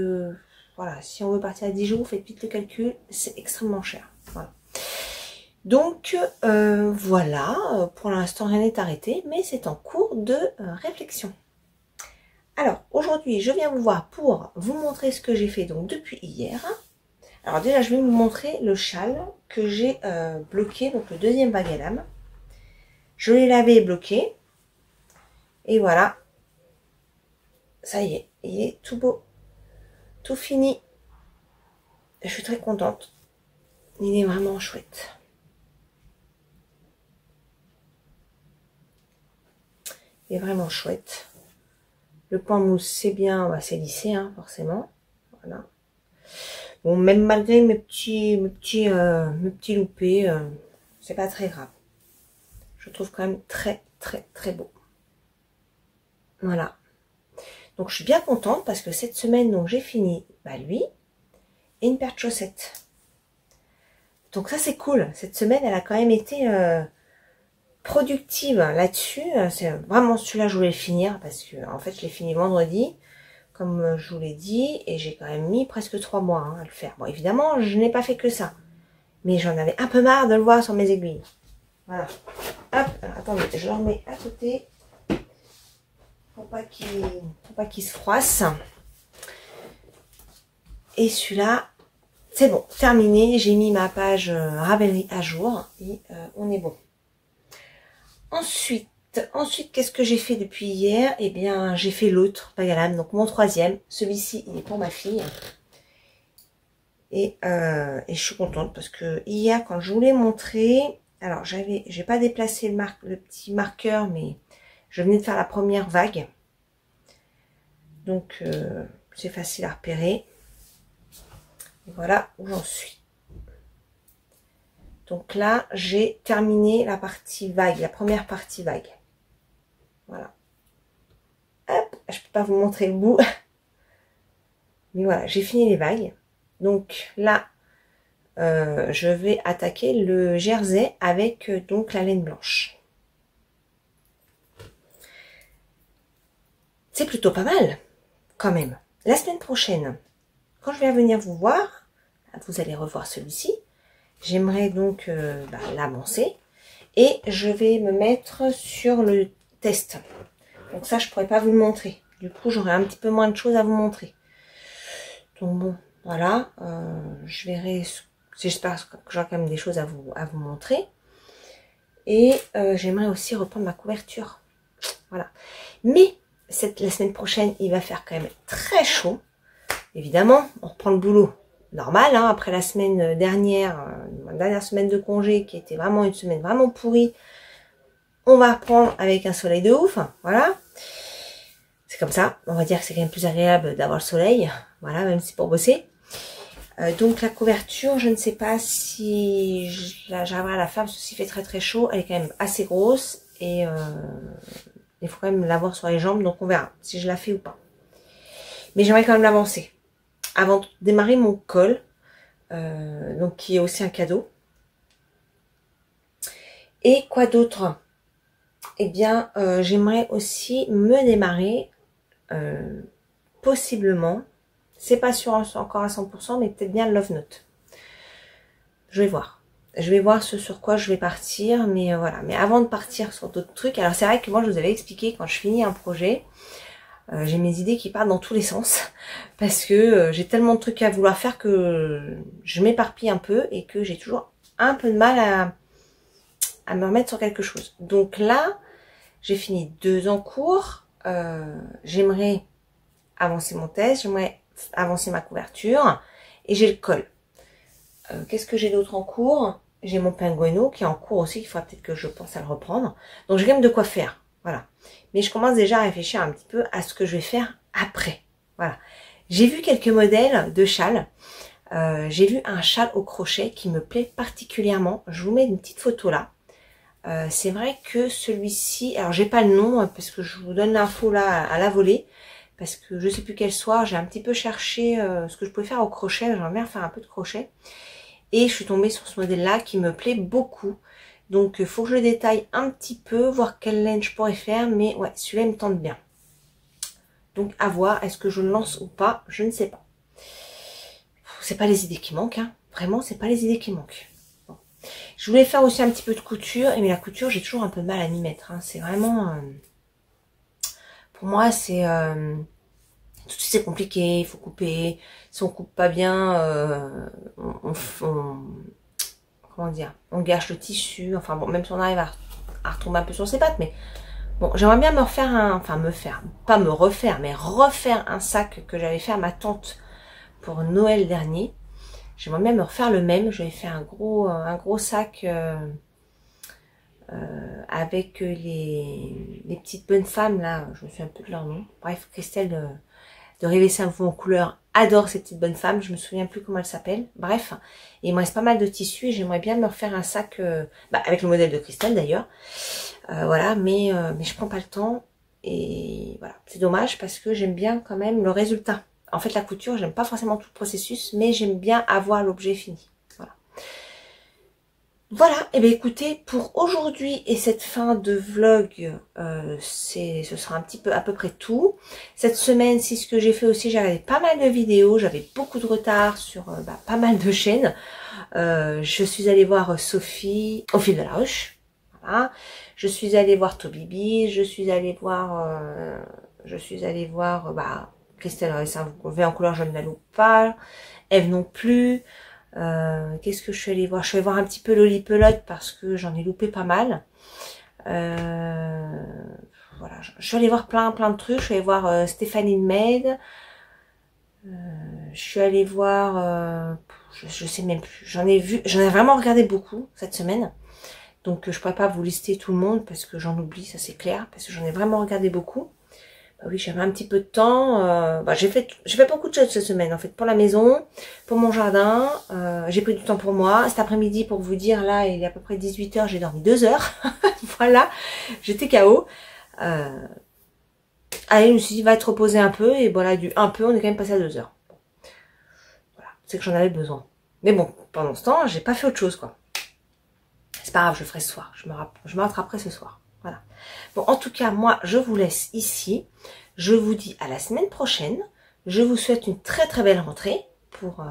voilà, si on veut partir à 10 jours, faites vite le calcul, c'est extrêmement cher, voilà. Donc voilà, pour l'instant rien n'est arrêté, mais c'est en cours de réflexion. Alors aujourd'hui je viens vous voir pour vous montrer ce que j'ai fait donc depuis hier. Alors déjà je vais vous montrer le châle que j'ai bloqué, donc le deuxième vague à lame. Je l'ai lavé et bloqué. Et voilà, ça y est, il est tout beau, tout fini. Je suis très contente. Il est vraiment chouette. Il est vraiment chouette. Le point mousse, c'est bien, bah, c'est lissé, hein, forcément. Voilà. Bon, même malgré mes petits loupés, c'est pas très grave. Je trouve quand même très beau. Voilà. Donc je suis bien contente parce que cette semaine, donc j'ai fini lui et une paire de chaussettes. Donc ça c'est cool. Cette semaine, elle a quand même été productive là-dessus. C'est vraiment celui-là je voulais le finir parce que en fait je l'ai fini vendredi, comme je vous l'ai dit, et j'ai quand même mis presque 3 mois hein, à le faire. Bon évidemment, je n'ai pas fait que ça, mais j'en avais un peu marre de le voir sur mes aiguilles. Voilà. Hop, alors, attendez, je le remets à côté. Pour pas qu'il se froisse. Et celui-là, c'est bon, terminé. J'ai mis ma page Ravelry à jour et on est bon. Ensuite, qu'est-ce que j'ai fait depuis hier? Eh bien, j'ai fait l'autre vague à lame, donc mon troisième. Celui-ci, il est pour ma fille. Et je suis contente parce que hier, quand je voulais montrer, alors j'ai pas déplacé le petit marqueur, mais je venais de faire la première vague. Donc, c'est facile à repérer. Et voilà où j'en suis. Donc là, j'ai terminé la partie vague, la première partie vague. Voilà. Hop, je peux pas vous montrer le bout. Mais voilà, j'ai fini les vagues. Donc là, je vais attaquer le jersey avec donc la laine blanche. C'est plutôt pas mal, quand même. La semaine prochaine, quand je vais venir vous voir, vous allez revoir celui-ci. J'aimerais donc l'avancer et je vais me mettre sur le test. Donc ça, je pourrais pas vous le montrer. Du coup, j'aurai un petit peu moins de choses à vous montrer. Donc bon, voilà. Je verrai. J'espère que j'aurai quand même des choses à vous montrer. Et j'aimerais aussi reprendre ma couverture. Voilà. Mais la semaine prochaine, il va faire quand même très chaud. Évidemment, on reprend le boulot normal, hein, après la semaine dernière, ma dernière semaine de congé, qui était vraiment une semaine vraiment pourrie. On va reprendre avec un soleil de ouf, voilà. C'est comme ça, on va dire que c'est quand même plus agréable d'avoir le soleil, voilà, même si pour bosser. Donc la couverture, je ne sais pas si j'arriverai à la faire, parce que s'il fait très chaud, elle est quand même assez grosse, et il faut quand même l'avoir sur les jambes, donc on verra si je la fais ou pas. Mais j'aimerais quand même l'avancer. Avant de démarrer mon col, donc qui est aussi un cadeau. Et quoi d'autre? Eh bien, j'aimerais aussi me démarrer, possiblement, c'est pas sûr encore à 100%, mais peut-être bien le Love Note. Je vais voir. Je vais voir ce sur quoi je vais partir, mais voilà. Mais avant de partir sur d'autres trucs, alors c'est vrai que moi je vous avais expliqué, quand je finis un projet, j'ai mes idées qui partent dans tous les sens parce que j'ai tellement de trucs à vouloir faire que je m'éparpille un peu et que j'ai toujours un peu de mal à me remettre sur quelque chose. Donc là, j'ai fini 2 en cours. J'aimerais avancer mon test, j'aimerais avancer ma couverture et j'ai le col. Qu'est-ce que j'ai d'autre en cours? J'ai mon Pengueno qui est en cours aussi, il faudra peut-être que je pense à le reprendre. Donc j'ai quand même de quoi faire. Voilà. Mais je commence déjà à réfléchir un petit peu à ce que je vais faire après. Voilà. J'ai vu quelques modèles de châles. J'ai vu un châle au crochet qui me plaît particulièrement. Je vous mets une petite photo là. C'est vrai que celui-ci, alors j'ai pas le nom parce que je vous donne l'info là à la volée. Parce que je sais plus quel soir, j'ai un petit peu cherché ce que je pouvais faire au crochet. J'aimerais bien faire un peu de crochet. Et je suis tombée sur ce modèle là qui me plaît beaucoup. Donc, il faut que je le détaille un petit peu, voir quelle laine je pourrais faire. Mais ouais, celui-là, il me tente bien. Donc, à voir. Est-ce que je le lance ou pas? Je ne sais pas. C'est pas les idées qui manquent. Hein. Vraiment, c'est pas les idées qui manquent. Bon. Je voulais faire aussi un petit peu de couture, mais la couture, j'ai toujours un peu de mal à m'y mettre. Hein. C'est vraiment... pour moi, c'est... tout de suite, c'est compliqué, il faut couper. Si on coupe pas bien, comment dire, on gâche le tissu. Enfin bon, même si on arrive à retomber un peu sur ses pattes, mais bon, j'aimerais bien me refaire pas me refaire, mais refaire un sac que j'avais fait à ma tante pour Noël dernier. J'aimerais bien me refaire le même. J'avais fait un gros sac avec les petites bonnes femmes là. Je me souviens un peu de leur nom. Bref, Christelle de Rêver sa vie en couleur adore ces petites bonnes femmes. Je me souviens plus comment elles s'appellent. Bref, et il me reste pas mal de tissus et j'aimerais bien me refaire un sac avec le modèle de Christelle d'ailleurs. Voilà, mais je prends pas le temps et voilà, c'est dommage parce que j'aime bien quand même le résultat. En fait, la couture, j'aime pas forcément tout le processus, mais j'aime bien avoir l'objet fini. Voilà. Voilà, et bien écoutez, pour aujourd'hui et cette fin de vlog, ce sera un petit peu à peu près tout. Cette semaine, c'est ce que j'ai fait aussi, j'ai regardé pas mal de vidéos, j'avais beaucoup de retard sur pas mal de chaînes. Je suis allée voir Sophie au fil de la ruche. Voilà. Je suis allée voir Tobibi, je suis allée voir Christelle V en couleur, je ne la loupe pas. Eve non plus. Qu'est-ce que je suis allée voir? Je suis allée voir un petit peu Lolipelote parce que j'en ai loupé pas mal. Voilà, je suis allée voir plein de trucs. Je suis allée voir Stéphanie Maid. Je suis allée voir, je sais même plus. J'en ai vraiment regardé beaucoup cette semaine. Donc je pourrais pas vous lister tout le monde parce que j'en oublie, ça c'est clair, parce que j'en ai vraiment regardé beaucoup. Bah oui, j'avais un petit peu de temps. J'ai fait beaucoup de choses cette semaine en fait, pour la maison, pour mon jardin. J'ai pris du temps pour moi. Cet après-midi, pour vous dire, là, il est à peu près 18 h, j'ai dormi 2 heures. Voilà, j'étais KO. Allez, je me suis dit, va te reposer un peu. Et voilà, du un peu, on est quand même passé à 2 heures. Voilà, c'est que j'en avais besoin. Mais bon, pendant ce temps, j'ai pas fait autre chose, quoi. C'est pas grave, je ferai ce soir. Je me rattraperai ce soir. Voilà. Bon, en tout cas, moi, je vous laisse ici. Je vous dis à la semaine prochaine. Je vous souhaite une très très belle rentrée pour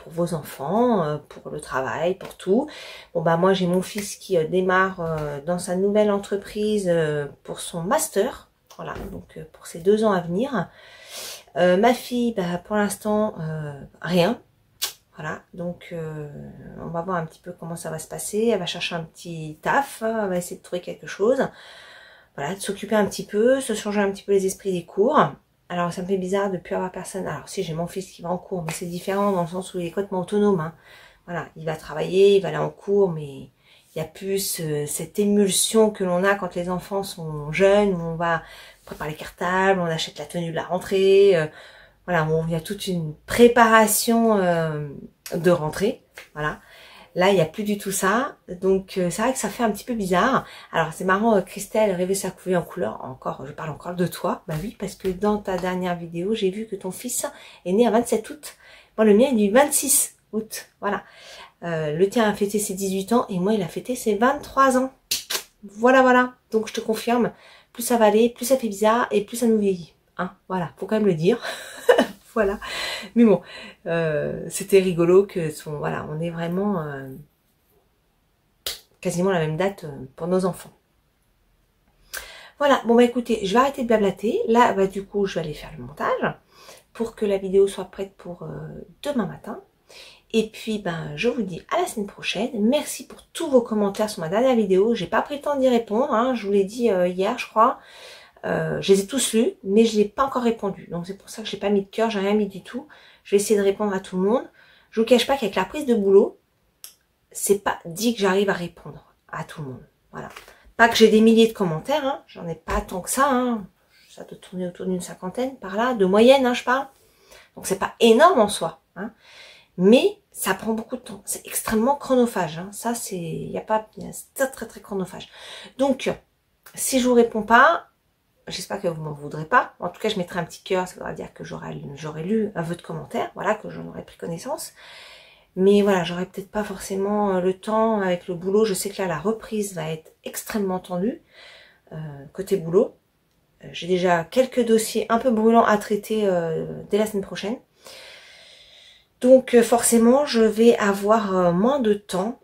vos enfants, pour le travail, pour tout. Bon, bah moi, j'ai mon fils qui démarre dans sa nouvelle entreprise pour son master. Voilà, donc pour ces 2 ans à venir. Ma fille, bah, pour l'instant, rien. Voilà, donc on va voir un petit peu comment ça va se passer. Elle va chercher un petit taf, hein, elle va essayer de trouver quelque chose. Voilà, de s'occuper un petit peu, se changer un petit peu les esprits des cours. Alors ça me fait bizarre de ne plus avoir personne. Alors si, j'ai mon fils qui va en cours, mais c'est différent dans le sens où il est complètement autonome. Hein. Voilà, il va travailler, il va aller en cours, mais il n'y a plus cette émulsion que l'on a quand les enfants sont jeunes, où on va préparer les cartables, on achète la tenue de la rentrée. Voilà, il y a toute une préparation de rentrée, voilà. Là, il n'y a plus du tout ça, donc c'est vrai que ça fait un petit peu bizarre. Alors, c'est marrant, Christelle, Rêver sa vie en couleur, je parle encore de toi. Bah oui, parce que dans ta dernière vidéo, j'ai vu que ton fils est né à 27 août. Moi, le mien est du 26 août, voilà. Le tien a fêté ses 18 ans et moi, il a fêté ses 23 ans. Voilà, voilà. Donc, je te confirme, plus ça va aller, plus ça fait bizarre et plus ça nous vieillit. Hein, voilà, faut quand même le dire. Voilà, mais bon, c'était rigolo que voilà, on est vraiment quasiment la même date pour nos enfants. Voilà, bon bah écoutez, je vais arrêter de blablater. Là, bah du coup, je vais aller faire le montage pour que la vidéo soit prête pour demain matin. Et puis, ben, je vous dis à la semaine prochaine. Merci pour tous vos commentaires sur ma dernière vidéo. J'ai pas pris le temps d'y répondre, hein, je vous l'ai dit hier, je crois. Je les ai tous lus, mais je n'ai pas encore répondu. Donc c'est pour ça que je n'ai pas mis de cœur, j'ai rien mis du tout. Je vais essayer de répondre à tout le monde. Je vous cache pas qu'avec la prise de boulot, c'est pas dit que j'arrive à répondre à tout le monde. Voilà. Pas que j'ai des milliers de commentaires, hein. J'en ai pas tant que ça. Hein. Ça doit tourner autour d'une 50aine par là, de moyenne, hein, je parle. Donc c'est pas énorme en soi. Hein. Mais ça prend beaucoup de temps. C'est extrêmement chronophage. Hein. Ça, c'est très très très chronophage. Donc, si je vous réponds pas, j'espère que vous m'en voudrez pas. En tout cas, je mettrai un petit cœur, ça voudra dire que j'aurais lu votre commentaire, voilà, que j'en aurais pris connaissance. Mais voilà, j'aurais peut-être pas forcément le temps avec le boulot. Je sais que là, la reprise va être extrêmement tendue, côté boulot. J'ai déjà quelques dossiers un peu brûlants à traiter dès la semaine prochaine. Donc forcément, je vais avoir moins de temps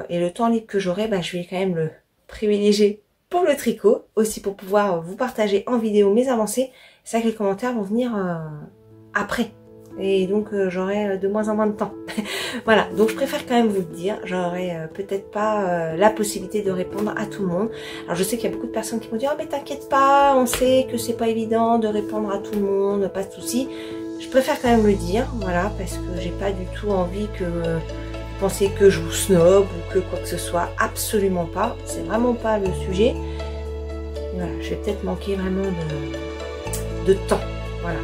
et le temps libre que j'aurai, bah, je vais quand même le privilégier pour le tricot, aussi pour pouvoir vous partager en vidéo mes avancées. C'est vrai que les commentaires vont venir après. Et donc j'aurai de moins en moins de temps. Voilà, donc je préfère quand même vous le dire. J'aurai peut-être pas la possibilité de répondre à tout le monde. Alors je sais qu'il y a beaucoup de personnes qui m'ont dit « Oh mais t'inquiète pas, on sait que c'est pas évident de répondre à tout le monde, pas de souci. » Je préfère quand même le dire, voilà, parce que j'ai pas du tout envie que vous pensiez que je vous snob ou que quoi que ce soit. Absolument pas, c'est vraiment pas le sujet. Voilà, je vais peut-être manquer vraiment de temps, voilà.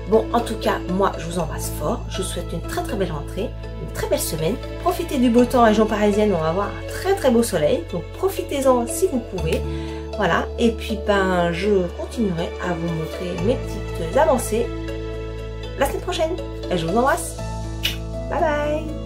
Bon, en tout cas, moi, je vous embrasse fort. Je vous souhaite une très très belle rentrée, une très belle semaine. Profitez du beau temps en région parisienne, on va avoir un très très beau soleil. Donc, profitez-en si vous pouvez. Voilà, et puis, ben, je continuerai à vous montrer mes petites avancées la semaine prochaine. Et je vous embrasse. Bye bye.